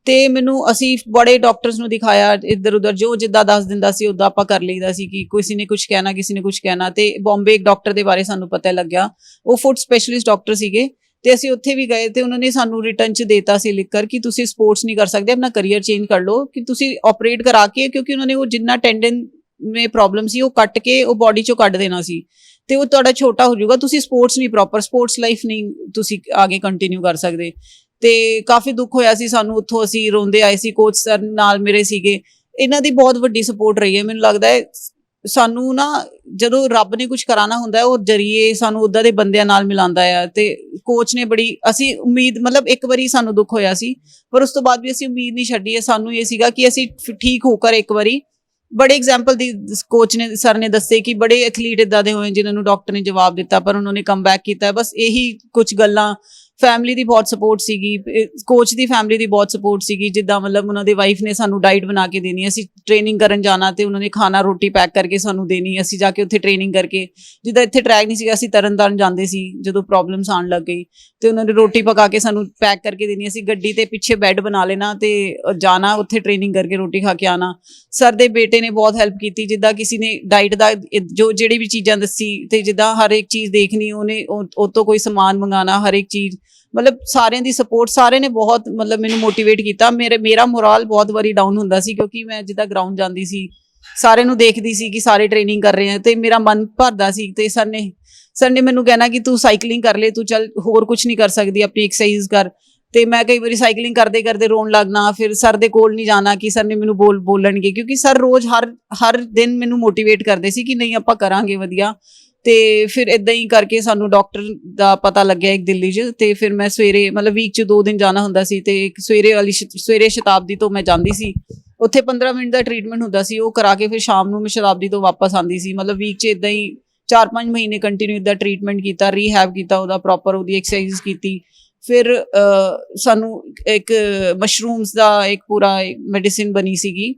ਤੇ ਅਸੀਂ ਬੜੇ ਡਾਕਟਰਸ ਨੂੰ ਦਿਖਾਇਆ, ਇੱਧਰ ਉੱਧਰ, ਜੋ ਜਿੱਦਾਂ ਦੱਸ ਦਿੰਦਾ ਸੀ ਉੱਦਾਂ ਆਪਾਂ ਕਰ ਲਈਦਾ ਸੀ, ਕਿ ਕਿਸੇ ਨੇ ਕੁਝ ਕਹਿਣਾ, ਕਿਸੇ ਨੇ ਕੁਝ ਕਹਿਣਾ। ਤੇ ਬੰਬੇ ਇੱਕ ਡਾਕਟਰ ਦੇ ਬਾਰੇ ਸਾਨੂੰ ਪਤਾ ਲੱਗਿਆ, ਉਹ ਫੁੱਟ ਸਪੈਸ਼ਲਿਸਟ ਡਾਕਟਰ ਸੀਗੇ, ਤੇ ਅਸੀਂ ਉੱਥੇ ਵੀ ਗਏ, ਤੇ ਉਹਨਾਂ ਨੇ ਸਾਨੂੰ ਰਿਟਰਨ 'ਚ ਦੇਤਾ ਸੀ ਲਿਖ ਕਰ ਕਿ ਤੁਸੀਂ ਸਪੋਰਟਸ ਨਹੀਂ ਕਰ ਸਕਦੇ, ਆਪਣਾ ਕਰੀਅਰ ਚੇਂਜ ਕਰ ਲਓ, ਕਿ ਤੁਸੀਂ ਆਪਰੇਟ ਕਰਾ ਕੇ, ਕਿਉਂਕਿ ਉਹਨਾਂ ਨੇ ਉਹ ਜਿੰਨਾ ਟੈਂਡਨ ਮੇ ਪ੍ਰੋਬਲਮ ਸੀ ਉਹ ਕੱਟ ਕੇ ਉਹ ਬੋਡੀ 'ਚੋਂ ਕੱਢ ਦੇਣਾ ਸੀ, ਤੇ ਉਹ ਤੁਹਾਡਾ ਛੋਟਾ ਹੋ ਜਾਊਗਾ, ਤੁਸੀਂ ਸਪੋਰਟਸ ਨਹੀਂ, ਪ੍ਰੋਪਰ ਸਪੋਰਟਸ ਲਾਈਫ ਨਹੀਂ ਤੁਸੀਂ ਆਗੇ ਕੰਟੀਨਿਊ ਕਰ ਸਕਦੇ। ਤੇ ਕਾਫੀ ਦੁੱਖ ਹੋਇਆ ਸੀ ਸਾਨੂੰ, ਉੱਥੋਂ ਅਸੀਂ ਰੋਂਦੇ ਆਏ ਸੀ। ਕੋਚ ਸਰ ਨਾਲ ਮੇਰੇ ਸੀਗੇ, ਇਹਨਾਂ ਦੀ ਬਹੁਤ ਵੱਡੀ ਸਪੋਰਟ ਰਹੀ ਹੈ। ਮੈਨੂੰ ਲੱਗਦਾ ਹੈ ਸਾਨੂੰ ਨਾ, ਜਦੋਂ ਰੱਬ ਨੇ ਕੁਝ ਕਰਾਉਣਾ ਹੁੰਦਾ ਹੈ, ਉਹ ਜਰੀਏ ਸਾਨੂੰ ਉੱਦਾਂ ਦੇ ਬੰਦਿਆਂ ਨਾਲ ਮਿਲਾਉਂਦਾ ਆ। ਤੇ ਕੋਚ ਨੇ ਬੜੀ, ਅਸੀਂ ਉਮੀਦ, ਮਤਲਬ ਇੱਕ ਵਾਰੀ ਸਾਨੂੰ ਦੁੱਖ ਹੋਇਆ ਸੀ, ਪਰ ਉਸ ਤੋਂ ਬਾਅਦ ਵੀ ਅਸੀਂ ਉਮੀਦ ਨਹੀਂ ਛੱਡੀ ਹੈ। ਸਾਨੂੰ ਇਹ ਸੀਗਾ ਕਿ ਅਸੀਂ ਠੀਕ ਹੋ ਕਰ ਇੱਕ ਵਾਰੀ, ਬੜੇ ਐਗਜ਼ਾਮਪਲ ਦੀ ਕੋਚ ਨੇ, ਸਰ ਨੇ ਦੱਸੇ ਕਿ ਬੜੇ ਐਥਲੀਟ ਇੱਦਾਂ ਦੇ ਹੋਏ ਜਿਨ੍ਹਾਂ ਨੂੰ ਡਾਕਟਰ ਨੇ ਜਵਾਬ ਦਿੱਤਾ, ਪਰ ਉਹਨਾਂ ਨੇ ਕਮ ਬੈਕ ਕੀਤਾ। ਬਸ ਇਹੀ ਕੁਝ ਗੱਲਾਂ ਫੈਮਿਲੀ ਦੀ ਬਹੁਤ ਸਪੋਰਟ ਸੀਗੀ, ਕੋਚ ਦੀ ਫੈਮਿਲੀ ਦੀ ਬਹੁਤ ਸਪੋਰਟ ਸੀਗੀ। ਜਿੱਦਾਂ ਮਤਲਬ ਉਹਨਾਂ ਦੇ ਵਾਈਫ ਨੇ ਸਾਨੂੰ ਡਾਈਟ ਬਣਾ ਕੇ ਦੇਣੀ, ਅਸੀਂ ਟ੍ਰੇਨਿੰਗ ਕਰਨ ਜਾਣਾ ਤੇ ਉਹਨਾਂ ਨੇ ਖਾਣਾ ਰੋਟੀ ਪੈਕ ਕਰਕੇ ਸਾਨੂੰ ਦੇਣੀ, ਅਸੀਂ ਜਾ ਕੇ ਉੱਥੇ ਟ੍ਰੇਨਿੰਗ ਕਰਕੇ। ਜਿੱਦਾਂ ਇੱਥੇ ਟਰੈਕ ਨਹੀਂ ਸੀਗਾ, ਅਸੀਂ ਤਰਨਤਾਰਨ ਜਾਂਦੇ ਸੀ ਜਦੋਂ ਪ੍ਰੋਬਲਮਸ ਆਉਣ ਲੱਗ ਗਈ, ਤੇ ਉਹਨਾਂ ਨੇ ਰੋਟੀ ਪਕਾ ਕੇ ਸਾਨੂੰ ਪੈਕ ਕਰਕੇ ਦੇਣੀ, ਅਸੀਂ ਗੱਡੀ ਤੇ ਪਿੱਛੇ ਬੈੱਡ ਬਣਾ ਲੈਣਾ ਤੇ ਜਾਣਾ ਉੱਥੇ ਟ੍ਰੇਨਿੰਗ ਕਰਕੇ ਰੋਟੀ ਖਾ ਕੇ ਆਉਣਾ। ਸਰ ਦੇ ਬੇਟੇ ਨੇ ਬਹੁਤ ਹੈਲਪ ਕੀਤੀ, ਜਿੱਦਾਂ ਕਿਸੇ ਨੇ ਡਾਈਟ ਦਾ ਜੋ ਜਿਹੜੀ ਵੀ ਚੀਜ਼ਾਂ ਦੱਸੀ ਤੇ ਜਿੱਦਾਂ ਹਰ ਇੱਕ ਚੀਜ਼ ਦੇਖਣੀ, ਉਹਨੇ ਉਹ ਤੋਂ ਕੋਈ ਸਮਾਨ ਮੰਗਾਉਣਾ, ਹਰ ਇੱਕ ਚੀਜ਼ ਮਤਲਬ ਸਾਰਿਆਂ ਦੀ ਸਪੋਰਟ, ਸਾਰੇ ਨੇ ਬਹੁਤ ਮਤਲਬ ਮੈਨੂੰ ਮੋਟੀਵੇਟ ਕੀਤਾ। ਮੇਰਾ ਮੋਰਲ ਬਹੁਤ ਵਾਰੀ ਡਾਊਨ ਹੁੰਦਾ ਸੀ, ਕਿਉਂਕਿ ਮੈਂ ਜਿੱਦਾਂ ਗਰਾਊਂਡ ਜਾਂਦੀ ਸੀ ਸਾਰਿਆਂ ਨੂੰ ਦੇਖਦੀ ਸੀ ਕਿ ਸਾਰੇ ਟ੍ਰੇਨਿੰਗ ਕਰ ਰਹੇ ਆ ਤੇ ਮੇਰਾ ਮਨ ਭਰਦਾ ਸੀ। ਤੇ ਸਰ ਨੇ ਮੈਨੂੰ ਕਹਿਣਾ ਕਿ ਤੂੰ ਸਾਈਕਲਿੰਗ ਕਰ ਲੈ, ਤੂੰ ਚੱਲ ਹੋਰ ਕੁਝ ਨਹੀਂ ਕਰ ਸਕਦੀ, ਆਪਣੀ ਐਕਸਰਸਾਈਜ਼ ਕਰ। ਤੇ ਮੈਂ ਕਈ ਵਾਰੀ ਸਾਈਕਲਿੰਗ ਕਰਦੇ ਕਰਦੇ ਰੋਣ ਲੱਗਣਾ, ਫਿਰ ਸਰ ਦੇ ਕੋਲ ਨਹੀਂ ਜਾਣਾ ਕਿ ਸਰ ਨੇ ਮੈਨੂੰ ਬੋਲਣਗੇ, ਕਿਉਂਕਿ ਸਰ ਰੋਜ਼ ਹਰ ਦਿਨ ਮੈਨੂੰ ਮੋਟੀਵੇਟ ਕਰਦੇ ਸੀ ਕਿ ਨਹੀਂ ਆਪਾਂ ਕਰਾਂਗੇ ਵਧੀਆ। ਤੇ ਫਿਰ ਇਦਾਂ ਹੀ ਕਰਕੇ ਸਾਨੂੰ ਡਾਕਟਰ ਦਾ ਪਤਾ ਲੱਗਿਆ ਇੱਕ ਦਿੱਲੀ 'ਚ, ਤੇ ਫਿਰ ਮੈਂ ਸਵੇਰੇ ਮਤਲਬ ਵੀਕ 'ਚ 2 ਦਿਨ ਜਾਣਾ ਹੁੰਦਾ ਸੀ, ਤੇ ਇੱਕ ਸਵੇਰੇ ਸ਼ਤਾਬਦੀ ਤੋਂ ਮੈਂ ਜਾਂਦੀ ਸੀ, ਉੱਥੇ 15 ਮਿੰਟ ਦਾ ਟ੍ਰੀਟਮੈਂਟ ਹੁੰਦਾ ਸੀ, ਉਹ ਕਰਾ ਕੇ ਫਿਰ ਸ਼ਾਮ ਨੂੰ ਮੈਂ ਸ਼ਤਾਬਦੀ ਤੋਂ ਵਾਪਸ ਆਉਂਦੀ ਸੀ। ਮਤਲਬ ਵੀਕ 'ਚ ਇਦਾਂ ਹੀ 4-5 ਮਹੀਨੇ ਕੰਟੀਨਿਊ ਇਦਾਂ ਟ੍ਰੀਟਮੈਂਟ ਕੀਤਾ, ਰੀਹੈਬ ਕੀਤਾ ਉਹਦਾ ਪ੍ਰੋਪਰ, ਉਹਦੀ ਐਕਸਰਸਾਈਜ਼ ਕੀਤੀ। ਫਿਰ ਸਾਨੂੰ ਇੱਕ ਮਸ਼ਰੂਮਸ ਦਾ ਇੱਕ ਪੂਰਾ ਮੈਡੀਸਿਨ ਬਣੀ ਸੀਗੀ,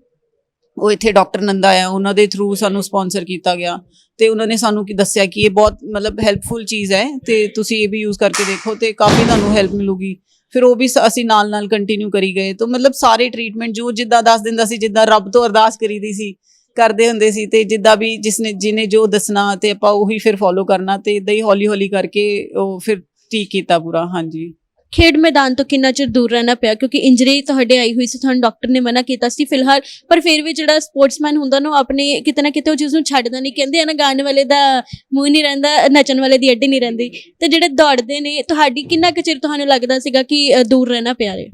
ਉਹ ਇੱਥੇ ਡਾਕਟਰ ਨੰਦਾ ਆ, ਉਹਨਾਂ ਦੇ ਥਰੂ ਸਾਨੂੰ ਸਪਾਂਸਰ ਕੀਤਾ ਗਿਆ, ਤੇ ਉਹਨਾਂ ਨੇ ਸਾਨੂੰ ਕੀ ਦੱਸਿਆ ਕਿ ਇਹ ਬਹੁਤ ਮਤਲਬ ਹੈਲਪਫੁਲ ਚੀਜ਼ ਹੈ ਤੇ ਤੁਸੀਂ ਇਹ ਵੀ ਯੂਜ਼ ਕਰਕੇ ਦੇਖੋ ਤੇ ਕਾਫੀ ਤੁਹਾਨੂੰ ਹੈਲਪ ਮਿਲੂਗੀ। ਫਿਰ ਉਹ ਵੀ ਅਸੀਂ ਨਾਲ ਕੰਟੀਨਿਊ ਕਰੀ ਗਏ। ਤਾਂ ਮਤਲਬ ਸਾਰੇ ਟ੍ਰੀਟਮੈਂਟ ਜੋ ਜਿੱਦਾਂ ਦੱਸ ਦਿੰਦਾ ਸੀ, ਜਿੱਦਾਂ ਰੱਬ ਤੋਂ ਅਰਦਾਸ ਕਰੀਦੀ ਸੀ, ਕਰਦੇ ਹੁੰਦੇ ਸੀ, ਤੇ ਜਿੱਦਾਂ ਵੀ ਜਿਹਨੇ ਜੋ ਦੱਸਣਾ ਤੇ ਆਪਾਂ ਉਹੀ ਫਿਰ ਫੋਲੋ ਕਰਨਾ, ਤੇ ਇਦਾਂ ਹੀ ਹੌਲੀ ਕਰਕੇ ਉਹ ਫਿਰ ਠੀਕ ਕੀਤਾ ਪੂਰਾ। ਹਾਂਜੀ। ਖੇਡ ਮੈਦਾਨ ਤੋਂ ਕਿੰਨਾ ਚਿਰ ਦੂਰ ਰਹਿਣਾ ਪਿਆ, ਕਿਉਂਕਿ ਇੰਜਰੀ ਤੁਹਾਡੇ ਆਈ ਹੋਈ ਸੀ, ਤੁਹਾਨੂੰ ਡਾਕਟਰ ਨੇ ਮਨਾ ਕੀਤਾ ਸੀ ਫਿਲਹਾਲ, ਪਰ ਫਿਰ ਵੀ ਜਿਹੜਾ ਸਪੋਰਟਸਮੈਨ ਹੁੰਦਾ ਨਾ, ਉਹ ਆਪਣੇ ਕਿਤੇ ਨਾ ਕਿਤੇ ਉਹ ਚੀਜ਼ ਨੂੰ ਛੱਡਦਾ ਨਹੀਂ। ਕਹਿੰਦੇ ਆ ਨਾ, ਗਾਣ ਵਾਲੇ ਦਾ ਮੂੰਹ ਨਹੀਂ ਰਹਿੰਦਾ, ਨੱਚਣ ਵਾਲੇ ਦੀ ਅੱਡੀ ਨਹੀਂ ਰਹਿੰਦੀ। ਤੇ ਜਿਹੜੇ ਦੌੜਦੇ ਨੇ, ਤੁਹਾਡੀ ਕਿੰਨਾ ਕੁ ਚਿਰ ਤੁਹਾਨੂੰ ਲੱਗਦਾ ਸੀਗਾ ਕਿ ਦੂਰ ਰਹਿਣਾ ਪਿਆ ਰੇ?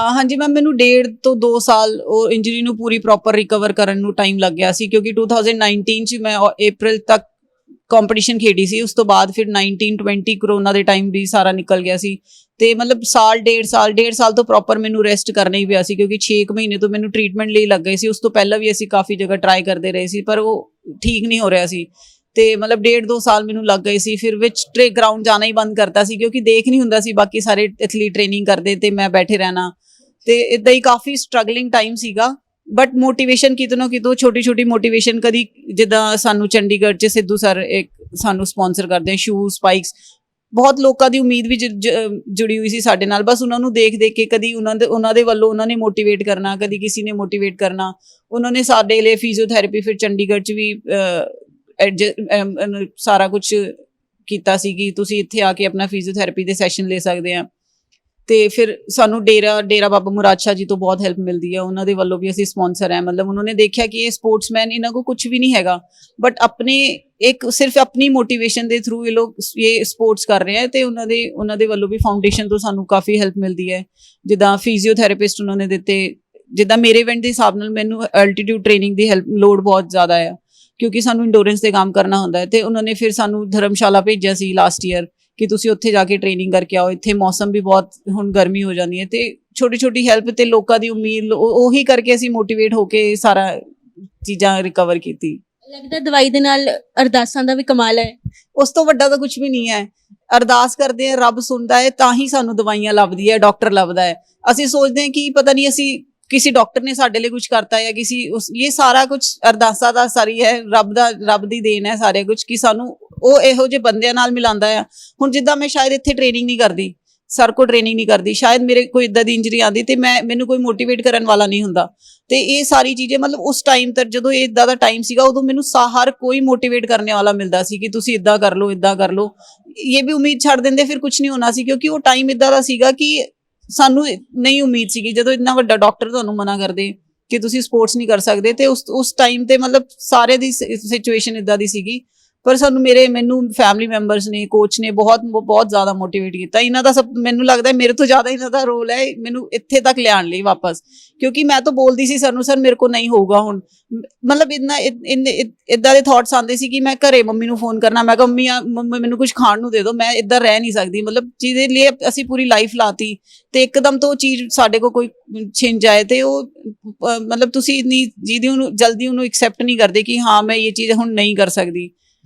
ਹਾਂਜੀ ਮੈਮ, ਮੈਨੂੰ 1.5 ਤੋਂ 2 ਸਾਲ ਉਹ ਇੰਜਰੀ ਨੂੰ ਪੂਰੀ ਪ੍ਰੋਪਰ ਰਿਕਵਰ ਕਰਨ ਨੂੰ ਟਾਈਮ ਲੱਗ ਗਿਆ ਸੀ, ਕਿਉਂਕਿ 2019 'ਚ ਮੈਂ ਅਪ੍ਰੈਲ ਤੱਕ ਕੰਪੀਟੀਸ਼ਨ ਖੇਡੀ ਸੀ। ਉਸ ਤੋਂ ਬਾਅਦ ਫਿਰ 19-20 ਕਰੋਨਾ ਦੇ ਟਾਈਮ ਵੀ ਸਾਰਾ ਨਿਕਲ ਗਿਆ ਸੀ, ਤੇ ਮਤਲਬ ਡੇਢ ਸਾਲ ਤੋਂ ਪ੍ਰੋਪਰ ਮੈਨੂੰ ਰੈਸਟ ਕਰਨਾ ਹੀ ਪਿਆ ਸੀ, ਕਿਉਂਕਿ 6 ਮਹੀਨੇ ਤੋਂ ਮੈਨੂੰ ਟ੍ਰੀਟਮੈਂਟ ਲਈ ਲੱਗ ਗਏ ਸੀ। ਉਸ ਤੋਂ ਪਹਿਲਾਂ ਵੀ ਅਸੀਂ ਕਾਫੀ ਜਗ੍ਹਾ ਟਰਾਈ ਕਰਦੇ ਰਹੇ ਸੀ, ਪਰ ਉਹ ਠੀਕ ਨਹੀਂ ਹੋ ਰਿਹਾ ਸੀ, ਤੇ ਮਤਲਬ 1.5-2 ਸਾਲ ਮੈਨੂੰ ਲੱਗ ਗਏ ਸੀ। ਫਿਰ ਵਿੱਚ ਗਰਾਊਂਡ ਜਾਣਾ ਹੀ ਬੰਦ ਕਰਤਾ ਸੀ, ਕਿਉਂਕਿ ਦੇਖ ਨਹੀਂ ਹੁੰਦਾ ਸੀ ਬਾਕੀ ਸਾਰੇ ਐਥਲੀਟ ਟ੍ਰੇਨਿੰਗ ਕਰਦੇ ਤੇ ਮੈਂ ਬੈਠੇ ਰਹਿਣਾ, ਤੇ ਇਦਾਂ ਹੀ ਕਾਫੀ ਸਟਰਗਲਿੰਗ ਟਾਈਮ ਸੀਗਾ। ਬਟ ਮੋਟੀਵੇਸ਼ਨ ਕਿਤੋਂ ਨਾ ਕਿਤੋਂ ਛੋਟੀ ਮੋਟੀਵੇਸ਼ਨ, ਕਦੀ ਜਿੱਦਾਂ ਸਾਨੂੰ ਚੰਡੀਗੜ੍ਹ 'ਚ ਸਿੱਧੂ ਸਰ ਇੱਕ ਸਾਨੂੰ ਸਪਾਂਸਰ ਕਰਦੇ, ਸ਼ੂਜ਼ ਸਪਾਈਕਸ, ਬਹੁਤ ਲੋਕਾਂ ਦੀ ਉਮੀਦ ਵੀ ਜੁੜੀ ਹੋਈ ਸੀ ਸਾਡੇ ਨਾਲ। ਬਸ ਉਹਨਾਂ ਨੂੰ ਦੇਖ ਕੇ ਕਦੀ ਉਹਨਾਂ ਦੇ ਵੱਲੋਂ ਉਹਨਾਂ ਨੇ ਮੋਟੀਵੇਟ ਕਰਨਾ, ਕਦੀ ਕਿਸੇ ਨੇ ਮੋਟੀਵੇਟ ਕਰਨਾ। ਉਹਨਾਂ ਨੇ ਸਾਡੇ ਲਈ ਫਿਜ਼ੀਓਥੈਰੇਪੀ ਫਿਰ ਚੰਡੀਗੜ੍ਹ 'ਚ ਵੀ ਸਾਰਾ ਕੁਛ ਕੀਤਾ ਸੀ ਕਿ ਤੁਸੀਂ ਇੱਥੇ ਆ ਕੇ ਆਪਣਾ ਫਿਜ਼ੀਓਥੈਰੇਪੀ ਦੇ ਸੈਸ਼ਨ ਲੈ ਸਕਦੇ ਆ। ਤੇ ਫਿਰ ਸਾਨੂੰ ਡੇਰਾ ਬਾਬਾ ਮੁਰਾਦ ਸ਼ਾਹ ਜੀ ਤੋਂ ਬਹੁਤ ਹੈਲਪ ਮਿਲਦੀ ਹੈ, ਉਹਨਾਂ ਦੇ ਵੱਲੋਂ ਵੀ ਅਸੀਂ ਸਪਾਂਸਰ ਹੈ। ਮਤਲਬ ਉਹਨਾਂ ਨੇ ਦੇਖਿਆ ਕਿ ਇਹ ਸਪੋਰਟਸਮੈਨ, ਇਹਨਾਂ ਕੋਲ ਕੁਝ ਵੀ ਨਹੀਂ ਹੈਗਾ, ਬਟ ਸਿਰਫ ਆਪਣੀ ਮੋਟੀਵੇਸ਼ਨ ਦੇ ਥਰੂ ਇਹ ਲੋਕ ਇਹ ਸਪੋਰਟਸ ਕਰ ਰਹੇ ਹੈ, ਤੇ ਉਹਨਾਂ ਦੇ ਵੱਲੋਂ ਵੀ ਫਾਊਂਡੇਸ਼ਨ ਤੋਂ ਸਾਨੂੰ ਕਾਫੀ ਹੈਲਪ ਮਿਲਦੀ ਹੈ। ਜਿੱਦਾਂ ਫਿਜ਼ੀਓਥੈਰੇਪਿਸਟ ਉਹਨਾਂ ਨੇ ਦਿੱਤੇ, ਜਿੱਦਾਂ ਮੇਰੇ ਇਵੈਂਟ ਦੇ ਹਿਸਾਬ ਨਾਲ ਮੈਨੂੰ ਅਲਟੀਟਿਊਡ ਟ੍ਰੇਨਿੰਗ ਦੀ ਲੋਡ ਬਹੁਤ ਜ਼ਿਆਦਾ ਹੈ, ਕਿਉਂਕਿ ਸਾਨੂੰ ਇੰਡੋਰੈਂਸ ਤੇ ਕੰਮ ਕਰਨਾ ਹੁੰਦਾ ਹੈ। ਤੇ ਉਹਨਾਂ ਨੇ ਫਿਰ ਸਾਨੂੰ ਧਰਮਸ਼ਾਲਾ ਭੇਜਿਆ ਸੀ ਲਾਸਟ ਈਅਰ ਕਿ ਤੁਸੀਂ ਉੱਥੇ ਜਾ ਕੇ ਟ੍ਰੇਨਿੰਗ ਕਰਕੇ ਆਓ। ਇੱਥੇ ਮੌਸਮ ਵੀ ਬਹੁਤ ਹੁਣ ਗਰਮੀ ਹੋ ਜਾਂਦੀ ਹੈ, ਤੇ ਛੋਟੀ ਹੈਲਪ ਤੇ ਲੋਕਾਂ ਦੀ ਉਮੀਦ, ਉਹੀ ਕਰਕੇ ਅਸੀਂ ਮੋਟੀਵੇਟ ਹੋ ਕੇ ਸਾਰਾ ਚੀਜ਼ਾਂ ਰਿਕਵਰ ਕੀਤੀ। ਲੱਗਦਾ ਦਵਾਈ ਦੇ ਨਾਲ ਅਰਦਾਸਾਂ ਦਾ ਵੀ ਕਮਾਲ ਹੈ। ਉਸ ਤੋਂ ਵੱਡਾ ਤਾਂ ਕੁਝ ਵੀ ਨਹੀਂ ਹੈ। ਅਰਦਾਸ ਕਰਦੇ ਆ, ਰੱਬ ਸੁਣਦਾ ਹੈ, ਤਾਂ ਹੀ ਸਾਨੂੰ ਦਵਾਈਆਂ ਲੱਭਦੀ ਹੈ, ਡਾਕਟਰ ਲੱਭਦਾ ਹੈ। ਅਸੀਂ ਸੋਚਦੇ ਹਾਂ ਕਿ ਪਤਾ ਨਹੀਂ ਅਸੀਂ ਕਿਸੇ ਡਾਕਟਰ ਨੇ ਸਾਡੇ ਲਈ ਕੁਝ ਕਰਤਾ ਹੈ, ਇਹ ਸਾਰਾ ਕੁਝ ਅਰਦਾਸਾਂ ਦਾ ਸਾਰੀ ਹੈ, ਰੱਬ ਦੀ ਦੇਣ ਹੈ ਸਾਰੇ ਕੁਝ, ਕਿ ਸਾਨੂੰ ਉਹ ਇਹੋ ਜਿਹੇ ਬੰਦਿਆਂ ਨਾਲ ਮਿਲਾਉਂਦਾ ਆ। ਹੁਣ ਜਿੱਦਾਂ ਮੈਂ ਸ਼ਾਇਦ ਇੱਥੇ ਟ੍ਰੇਨਿੰਗ ਨਹੀਂ ਕਰਦੀ, ਸਰ ਕੋਲ ਟ੍ਰੇਨਿੰਗ ਨਹੀਂ ਕਰਦੀ, ਸ਼ਾਇਦ ਮੇਰੇ ਕੋਈ ਇੱਦਾਂ ਦੀ ਇੰਜਰੀ ਆਉਂਦੀ ਤੇ ਮੈਨੂੰ ਕੋਈ ਮੋਟੀਵੇਟ ਕਰਨ ਵਾਲਾ ਨਹੀਂ ਹੁੰਦਾ। ਤੇ ਇਹ ਸਾਰੀ ਚੀਜ਼ਾਂ ਮਤਲਬ ਉਸ ਟਾਈਮ ਤੱਕ ਜਦੋਂ ਇਹ ਇੱਦਾਂ ਦਾ ਟਾਈਮ ਸੀਗਾ, ਉਦੋਂ ਮੈਨੂੰ ਹਰ ਕੋਈ ਮੋਟੀਵੇਟ ਕਰਨ ਵਾਲਾ ਮਿਲਦਾ ਸੀ ਕਿ ਤੁਸੀਂ ਇੱਦਾਂ ਕਰ ਲਓ, ਇੱਦਾਂ ਕਰ ਲਓ। ਇਹ ਵੀ ਉਮੀਦ ਛੱਡ ਦਿੰਦੇ ਫਿਰ ਕੁਝ ਨਹੀਂ ਹੋਣਾ ਸੀ, ਕਿਉਂਕਿ ਉਹ ਟਾਈਮ ਇੱਦਾਂ ਦਾ ਸੀਗਾ ਕਿ ਸਾਨੂੰ ਨਹੀਂ ਉਮੀਦ ਸੀਗੀ। ਜਦੋਂ ਇੰਨਾ ਵੱਡਾ ਡਾਕਟਰ ਤੁਹਾਨੂੰ ਮਨਾ ਕਰਦੇ ਕਿ ਤੁਸੀਂ ਸਪੋਰਟਸ ਨਹੀਂ ਕਰ ਸਕਦੇ, ਤੇ ਉਸ ਟਾਈਮ ਤੇ ਮਤਲਬ ਸਾਰੇ ਦੀ ਸਿਚੁਏਸ਼ਨ ਇੱਦਾਂ ਦੀ ਸੀਗੀ। ਪਰ ਮੈਨੂੰ ਫੈਮਿਲੀ ਮੈਂਬਰਸ ਨੇ, ਕੋਚ ਨੇ ਬਹੁਤ ਜ਼ਿਆਦਾ ਮੋਟੀਵੇਟ ਕੀਤਾ। ਇਹਨਾਂ ਦਾ ਮੈਨੂੰ ਲੱਗਦਾ ਮੇਰੇ ਤੋਂ ਜ਼ਿਆਦਾ ਇਹਨਾਂ ਦਾ ਰੋਲ ਹੈ ਮੈਨੂੰ ਇੱਥੇ ਤੱਕ ਲਿਆਉਣ ਲਈ ਵਾਪਸ, ਕਿਉਂਕਿ ਮੈਂ ਤਾਂ ਬੋਲਦੀ ਸੀ ਸਰ ਨੂੰ, ਸਰ ਮੇਰੇ ਕੋਲ ਨਹੀਂ ਹੋਊਗਾ ਹੁਣ। ਮਤਲਬ ਇੱਦਾਂ ਦੇ ਥਾਟਸ ਆਉਂਦੇ ਸੀ ਕਿ ਮੈਂ ਘਰੇ ਮੰਮੀ ਨੂੰ ਫੋਨ ਕਰਨਾ, ਮੈਂ ਕਿਹਾ ਮੰਮੀ ਮੈਨੂੰ ਕੁਝ ਖਾਣ ਨੂੰ ਦੇ ਦਿਓ, ਮੈਂ ਇੱਦਾਂ ਰਹਿ ਨਹੀਂ ਸਕਦੀ। ਮਤਲਬ ਜਿਹਦੇ ਲਈ ਅਸੀਂ ਪੂਰੀ ਲਾਈਫ ਲਾਤੀ, ਤੇ ਇੱਕਦਮ ਤੋਂ ਉਹ ਚੀਜ਼ ਸਾਡੇ ਕੋਲ ਕੋਈ ਛਿਨ ਜਾਏ, ਤੇ ਉਹ ਮਤਲਬ ਤੁਸੀਂ ਇੰਨੀ ਜਲਦੀ ਉਹਨੂੰ ਐਕਸੈਪਟ ਨਹੀਂ ਕਰਦੇ ਕਿ ਹਾਂ ਮੈਂ ਇਹ ਚੀਜ਼ ਹੁਣ ਨਹੀਂ ਕਰ ਸਕਦੀ।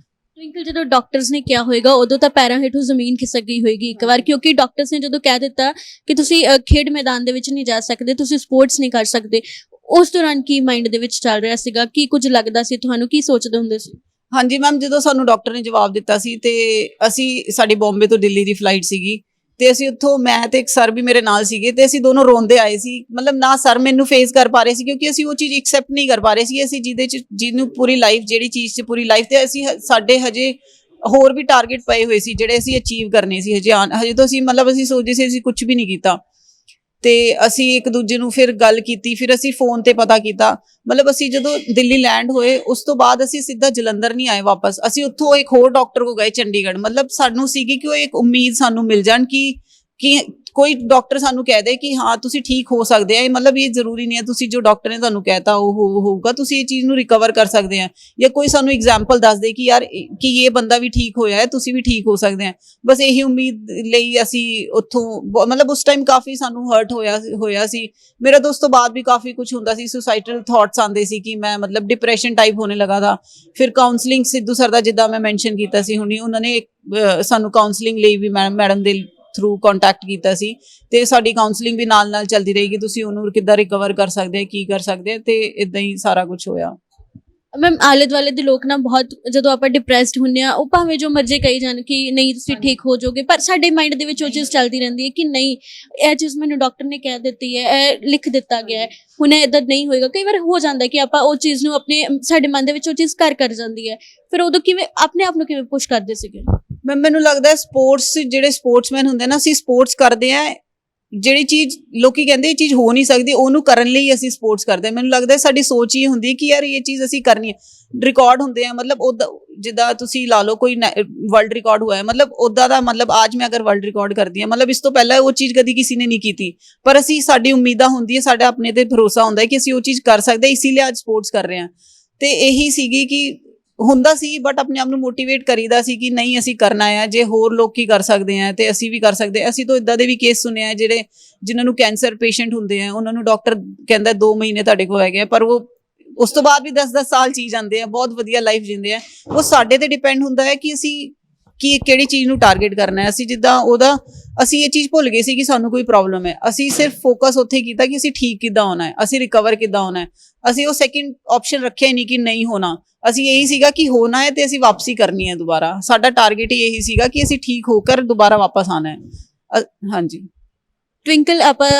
ਟਵਿੰਕਲ ਜਦੋਂ ਡਾਕਟਰਸ ਨੇ ਕਿਹਾ ਹੋਏਗਾ ਉਦੋਂ ਤਾਂ ਪੈਰਾਂ ਹੇਠੋਂ ਜ਼ਮੀਨ ਖਿਸਕ ਗਈ ਹੋਏਗੀ ਇੱਕ ਵਾਰ, ਕਿਉਂਕਿ ਡਾਕਟਰਸ ਨੇ ਜਦੋਂ ਕਹਿ ਦਿੱਤਾ ਕਿ ਤੁਸੀਂ ਖੇਡ ਮੈਦਾਨ ਦੇ ਵਿੱਚ ਨਹੀਂ ਜਾ ਸਕਦੇ, ਤੁਸੀਂ ਸਪੋਰਟਸ ਨਹੀਂ ਕਰ ਸਕਦੇ, ਉਸ ਦੌਰਾਨ ਕੀ ਮਾਈਂਡ ਦੇ ਵਿੱਚ ਚੱਲ ਰਿਹਾ ਸੀਗਾ, ਕੀ ਕੁਝ ਲੱਗਦਾ ਸੀ ਤੁਹਾਨੂੰ, ਕੀ ਸੋਚਦੇ ਹੁੰਦੇ ਸੀ? ਹਾਂਜੀ ਮੈਮ, ਜਦੋਂ ਸਾਨੂੰ ਡਾਕਟਰ ਨੇ ਜਵਾਬ ਦਿੱਤਾ ਸੀ ਤੇ ਅਸੀਂ ਸਾਡੀ ਬੰਬੇ ਤੋਂ ਦਿੱਲੀ ਦੀ ਫਲਾਈਟ ਸੀਗੀ ਤੇ ਅਸੀਂ ਉੱਥੋਂ, ਮੈਂ ਤੇ ਇੱਕ ਸਰ ਵੀ ਮੇਰੇ ਨਾਲ ਸੀਗੇ ਤੇ ਅਸੀਂ ਦੋਨੋਂ ਰੋਂਦੇ ਆਏ ਸੀ। ਮਤਲਬ ਨਾ ਸਰ ਮੈਨੂੰ ਫੇਸ ਕਰ ਪਾ ਰਹੇ ਸੀ ਕਿਉਂਕਿ ਅਸੀਂ ਉਹ ਚੀਜ਼ ਐਕਸੈਪਟ ਨਹੀਂ ਕਰ ਪਾ ਰਹੇ ਸੀ। ਅਸੀਂ ਜਿਹਨੂੰ ਪੂਰੀ ਲਾਈਫ, ਜਿਹੜੀ ਚੀਜ਼ 'ਚ ਪੂਰੀ ਲਾਈਫ, ਤੇ ਅਸੀਂ ਸਾਡੇ ਹਜੇ ਹੋਰ ਵੀ ਟਾਰਗੇਟ ਪਏ ਹੋਏ ਸੀ ਜਿਹੜੇ ਅਸੀਂ ਅਚੀਵ ਕਰਨੇ ਸੀ ਹਜੇ ਤੋਂ ਅਸੀਂ, ਮਤਲਬ ਅਸੀਂ ਸੋਚਦੇ ਸੀ ਅਸੀਂ ਕੁਝ ਵੀ ਨਹੀਂ ਕੀਤਾ। ਤੇ ਅਸੀਂ ਇੱਕ ਦੂਜੇ ਨੂੰ ਫਿਰ ਗੱਲ ਕੀਤੀ, ਫਿਰ ਅਸੀਂ ਫੋਨ ਤੇ ਪਤਾ ਕੀਤਾ। ਮਤਲਬ ਅਸੀਂ ਜਦੋਂ ਦਿੱਲੀ ਲੈਂਡ ਹੋਏ ਉਸ ਤੋਂ ਬਾਅਦ ਅਸੀਂ ਸਿੱਧਾ ਜਲੰਧਰ ਨਹੀਂ ਆਏ ਵਾਪਸ, ਅਸੀਂ ਉੱਥੋਂ ਇੱਕ ਹੋਰ ਡਾਕਟਰ ਕੋ ਗਏ ਚੰਡੀਗੜ੍ਹ। ਮਤਲਬ ਸਾਨੂੰ ਸੀਗੀ ਕਿ ਉਹ ਇੱਕ ਉਮੀਦ ਸਾਨੂੰ ਮਿਲ ਜਾਣ ਕਿ ਕੋਈ ਡਾਕਟਰ ਸਾਨੂੰ ਕਹਿ ਦੇ ਕਿ ਹਾਂ ਤੁਸੀਂ ਠੀਕ ਹੋ ਸਕਦੇ ਆ। ਮਤਲਬ ਇਹ ਜ਼ਰੂਰੀ ਨਹੀਂ ਹੈ ਤੁਸੀਂ ਜੋ ਡਾਕਟਰ ਨੇ ਤੁਹਾਨੂੰ ਕਹਿਤਾ ਉਹ ਹੋਊਗਾ, ਤੁਸੀਂ ਇਹ ਚੀਜ਼ ਨੂੰ ਰਿਕਵਰ ਕਰ ਸਕਦੇ ਆ, ਜਾਂ ਕੋਈ ਸਾਨੂੰ ਐਗਜ਼ਾਮਪਲ ਦੱਸ ਦੇ ਕਿ ਯਾਰ ਕਿ ਇਹ ਬੰਦਾ ਵੀ ਠੀਕ ਹੋਇਆ ਹੈ, ਤੁਸੀਂ ਵੀ ਠੀਕ ਹੋ ਸਕਦੇ ਆ। ਬਸ ਇਹੀ ਉਮੀਦ ਲਈ ਅਸੀਂ ਉੱਥੋਂ, ਮਤਲਬ ਉਸ ਟਾਈਮ ਕਾਫੀ ਸਾਨੂੰ ਹਰਟ ਹੋਇਆ ਸੀ ਮੇਰਾ। ਤੋਂ ਉਸ ਤੋਂ ਬਾਅਦ ਵੀ ਕਾਫੀ ਕੁਝ ਹੁੰਦਾ ਸੀ, ਸੁਸਾਈਡਲ ਥਾਟਸ ਆਉਂਦੇ ਸੀ ਕਿ ਮੈਂ, ਮਤਲਬ ਡਿਪਰੈਸ਼ਨ ਟਾਈਪ ਹੋਣੇ ਲਗਾ ਥਾ। ਫਿਰ ਕਾਉਂਸਲਿੰਗ ਸਿੱਧੂ ਸਰ ਦਾ, ਜਿੱਦਾਂ ਮੈਂ ਮੈਂਸ਼ਨ ਕੀਤਾ ਸੀ ਹੁਣੀ, ਉਹਨਾਂ ਨੇ ਸਾਨੂੰ ਕਾਉਂਸਲਿੰਗ ਲਈ ਵੀ ਮੈਡਮ ਦੇ ਥਰੂ ਕੰਟੈਕਟ ਕੀਤਾ ਸੀ ਤੇ ਸਾਡੀ ਕਾਉਂਸਲਿੰਗ ਵੀ ਨਾਲ ਚੱਲਦੀ ਰਹੇਗੀ, ਤੁਸੀਂ ਉਹਨੂੰ ਕਿੱਦਾਂ ਰਿਕਵਰ ਕਰ ਸਕਦੇ ਆ, ਕੀ ਕਰ ਸਕਦੇ ਆ, ਤੇ ਇਦਾਂ ਹੀ ਸਾਰਾ ਕੁਝ ਹੋਇਆ। ਮੈਮ ਆਲੇ ਦੁਆਲੇ ਦੇ ਲੋਕ ਨਾ ਬਹੁਤ, ਜਦੋਂ ਆਪਾਂ ਡਿਪਰੈਸਡ ਹੁੰਦੇ ਆ, ਉਹ ਭਾਵੇਂ ਜੋ ਮਰਜ਼ੀ ਕਹੀ ਜਾਣ ਕਿ ਨਹੀਂ ਤੁਸੀਂ ਠੀਕ ਹੋ ਜਾਓਗੇ, ਪਰ ਸਾਡੇ ਮਾਈਂਡ ਦੇ ਵਿੱਚ ਉਹ ਚੀਜ਼ ਚੱਲਦੀ ਰਹਿੰਦੀ ਹੈ ਕਿ ਨਹੀਂ, ਇਹ ਚੀਜ਼ ਮੈਨੂੰ ਡਾਕਟਰ ਨੇ ਕਹਿ ਦਿੱਤੀ ਹੈ, ਇਹ ਲਿਖ ਦਿੱਤਾ ਗਿਆ ਹੈ, ਹੁਣ ਇੱਦਾਂ ਨਹੀਂ ਹੋਏਗਾ। ਕਈ ਵਾਰ ਹੋ ਜਾਂਦਾ ਕਿ ਆਪਾਂ ਉਹ ਚੀਜ਼ ਨੂੰ ਆਪਣੇ, ਸਾਡੇ ਮਨ ਦੇ ਵਿੱਚ ਉਹ ਚੀਜ਼ ਕਰ ਜਾਂਦੀ ਹੈ, ਫਿਰ ਉਦੋਂ ਕਿਵੇਂ ਆਪਣੇ ਆਪ ਨੂੰ ਕਿਵੇਂ ਪੁਸ਼ ਕਰਦੇ ਸੀਗੇ? ਮੈਨੂੰ ਲੱਗਦਾ ਸਪੋਰਟਸ, ਜਿਹੜੇ ਸਪੋਰਟਸਮੈਨ ਹੁੰਦੇ ਨਾ, ਅਸੀਂ ਸਪੋਰਟਸ ਕਰਦੇ ਆ, ਜਿਹੜੀ ਚੀਜ਼ ਲੋਕੀ ਕਹਿੰਦੇ ਇਹ ਚੀਜ਼ ਹੋ ਨਹੀਂ ਸਕਦੀ, ਉਹਨੂੰ ਕਰਨ ਲਈ ਅਸੀਂ ਸਪੋਰਟਸ ਕਰਦੇ ਹਾਂ। ਮੈਨੂੰ ਲੱਗਦਾ ਸਾਡੀ ਸੋਚ ਹੀ ਹੁੰਦੀ ਹੈ ਕਿ ਯਾਰ ਇਹ ਚੀਜ਼ ਅਸੀਂ ਕਰਨੀ ਹੈ। ਰਿਕਾਰਡ ਹੁੰਦੇ ਆ, ਮਤਲਬ ਜਿੱਦਾਂ ਤੁਸੀਂ ਲਾ ਲਓ ਕੋਈ ਵਰਲਡ ਰਿਕਾਰਡ ਹੋਇਆ, ਮਤਲਬ ਉੱਦਾਂ ਦਾ, ਮਤਲਬ ਅੱਜ ਮੈਂ ਅਗਰ ਵਰਲਡ ਰਿਕਾਰਡ ਕਰਦੀ ਹਾਂ, ਮਤਲਬ ਇਸ ਤੋਂ ਪਹਿਲਾਂ ਉਹ ਚੀਜ਼ ਕਦੀ ਕਿਸੇ ਨੇ ਨਹੀਂ ਕੀਤੀ, ਪਰ ਅਸੀਂ, ਸਾਡੀ ਉਮੀਦਾਂ ਹੁੰਦੀ ਹੈ, ਸਾਡਾ ਆਪਣੇ ਤੇ ਭਰੋਸਾ ਹੁੰਦਾ ਹੈ ਕਿ ਅਸੀਂ ਉਹ ਚੀਜ਼ ਕਰ ਸਕਦੇ, ਇਸੇ ਲਈ ਅੱਜ ਸਪੋਰਟਸ ਕਰ ਰਹੇ ਹਾਂ। ਤੇ ਇਹੀ ਸੀਗੀ ਕਿ ਹੁੰਦਾ ਸੀ, ਬਟ ਆਪਣੇ ਆਪ ਨੂੰ ਮੋਟੀਵੇਟ ਕਰੀਦਾ ਸੀ ਕਿ ਨਹੀਂ ਅਸੀਂ ਕਰਨਾ ਆ, ਜੇ ਹੋਰ ਲੋਕ ਕੀ ਕਰ ਸਕਦੇ ਆ ਤੇ ਅਸੀਂ ਵੀ ਕਰ ਸਕਦੇ। ਅਸੀਂ ਤਾਂ ਇਦਾਂ ਦੇ ਵੀ ਕੇਸ ਸੁਣੇ ਆ ਜਿਹੜੇ, ਜਿਨ੍ਹਾਂ ਨੂੰ ਕੈਂਸਰ ਪੇਸ਼ੈਂਟ ਹੁੰਦੇ ਆ, ਉਹਨਾਂ ਨੂੰ ਡਾਕਟਰ ਕਹਿੰਦਾ 2 ਮਹੀਨੇ ਤੁਹਾਡੇ ਕੋਲ ਹੈਗੇ ਆ, ਪਰ ਉਹ ਉਸ ਤੋਂ ਬਾਅਦ ਵੀ 10-10 ਸਾਲ ਜੀ ਜਾਂਦੇ ਆ, ਬਹੁਤ ਵਧੀਆ ਲਾਈਫ ਜਿੰਦੇ ਆ। ਉਹ ਸਾਡੇ ਤੇ ਡਿਪੈਂਡ ਹੁੰਦਾ ਹੈ ਕਿ ਅਸੀਂ ਕਿਹੜੀ ਚੀਜ਼ ਨੂੰ ਟਾਰਗੇਟ ਕਰਨਾ ਹੈ। ਅਸੀਂ ਜਿੱਦਾਂ ਅਸੀਂ ਇਹ ਚੀਜ਼ ਭੁੱਲ ਗਏ ਸੀ ਕਿ ਸਾਨੂੰ ਕੋਈ ਪ੍ਰੋਬਲਮ ਹੈ, ਅਸੀਂ ਸਿਰਫ ਫੋਕਸ ਉੱਥੇ ਕੀਤਾ ਕਿ ਅਸੀਂ ਠੀਕ ਕਿੱਦਾਂ ਹੋਣਾ ਹੈ, ਅਸੀਂ ਰਿਕਵਰ ਕਿੱਦਾਂ ਹੋਣਾ ਹੈ। ਅਸੀਂ ਉਹ ਸੈਕਿੰਡ ਆਪਸ਼ਨ ਰੱਖਿਆ ਹੀ ਨਹੀਂ ਕਿ ਨਹੀਂ ਹੋਣਾ, ਅਸੀਂ ਇਹੀ ਸੀਗਾ ਕਿ ਹੋਣਾ ਹੈ ਤੇ ਅਸੀਂ ਵਾਪਸੀ ਕਰਨੀ ਹੈ ਦੁਬਾਰਾ। ਸਾਡਾ ਟਾਰਗੇਟ ਹੀ ਇਹੀ ਸੀਗਾ ਕਿ ਅਸੀਂ ਠੀਕ ਹੋ ਕਰ ਦੁਬਾਰਾ ਵਾਪਸ ਆਉਣਾ ਹੈ। ਹਾਂਜੀ ਟਵਿੰਕਲ, ਆਪਾਂ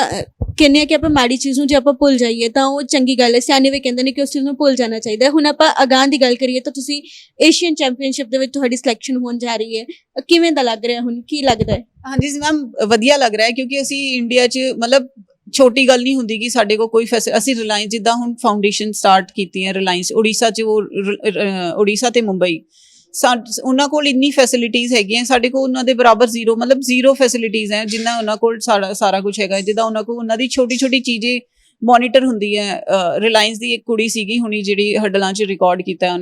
ਕਹਿੰਦੇ ਆ ਕਿ ਆਪਾਂ ਮਾੜੀ ਚੀਜ਼ ਨੂੰ ਜੇ ਆਪਾਂ ਭੁੱਲ ਜਾਈਏ ਤਾਂ ਉਹ ਚੰਗੀ ਗੱਲ ਹੈ, ਸਿਆਣੇ ਵੀ ਕਹਿੰਦੇ ਨੇ ਕਿ ਉਸ ਚੀਜ਼ ਨੂੰ ਭੁੱਲ ਜਾਣਾ ਚਾਹੀਦਾ ਹੈ। ਹੁਣ ਆਪਾਂ ਅਗਾਂਹ ਦੀ ਗੱਲ ਕਰੀਏ ਤਾਂ ਤੁਸੀਂ ਏਸ਼ੀਅਨ ਚੈਂਪੀਅਨਸ਼ਿਪ ਦੇ ਵਿੱਚ ਤੁਹਾਡੀ ਸਿਲੈਕਸ਼ਨ ਹੋਣ ਜਾ ਰਹੀ ਹੈ, ਕਿਵੇਂ ਦਾ ਲੱਗ ਰਿਹਾ, ਹੁਣ ਕੀ ਲੱਗਦਾ ਹੈ? ਹਾਂਜੀ ਮੈਮ, ਵਧੀਆ ਲੱਗ ਰਿਹਾ ਹੈ ਕਿਉਂਕਿ ਅਸੀਂ ਇੰਡੀਆ 'ਚ, ਮਤਲਬ ਛੋਟੀ ਗੱਲ ਨਹੀਂ ਹੁੰਦੀ ਕਿ ਸਾਡੇ ਕੋਲ ਕੋਈ ਅਸੀਂ ਰਿਲਾਇੰਸ, ਜਿੱਦਾਂ ਹੁਣ ਫਾਊਂਡੇਸ਼ਨ ਸਟਾਰਟ ਕੀਤੀ ਹੈ ਰਿਲਾਇੰਸ ਉੜੀਸਾ 'ਚ, ਉੜੀਸਾ ਤੇ ਮੁੰਬਈ, ਉਹਨਾਂ ਕੋਲ ਇੰਨੀ ਫੈਸਿਲਿਟੀਜ਼ ਹੈਗੀਆਂ, ਸਾਡੇ ਕੋਲ ਉਹਨਾਂ ਦੇ ਬਰਾਬਰ ਜ਼ੀਰੋ, ਮਤਲਬ ਜ਼ੀਰੋ ਫੈਸਿਲਿਟੀਜ਼ ਹੈ ਜਿੰਨਾ ਉਹਨਾਂ ਕੋਲ ਸਾਰਾ ਕੁਝ ਹੈਗਾ। ਜਿੱਦਾਂ ਉਹਨਾਂ ਕੋਲ ਉਹਨਾਂ ਦੀ ਛੋਟੀ ਚੀਜ਼ੇ ਮੋਨੀਟਰ ਹੁੰਦੀ ਹੈ। ਰਿਲਾਇੰਸ ਦੀ ਇੱਕ ਕੁੜੀ ਸੀਗੀ ਹੁਣੀ ਜਿਹੜੀ ਹਰਡਲਾਂ 'ਚ ਰਿਕਾਰਡ ਕੀਤਾ,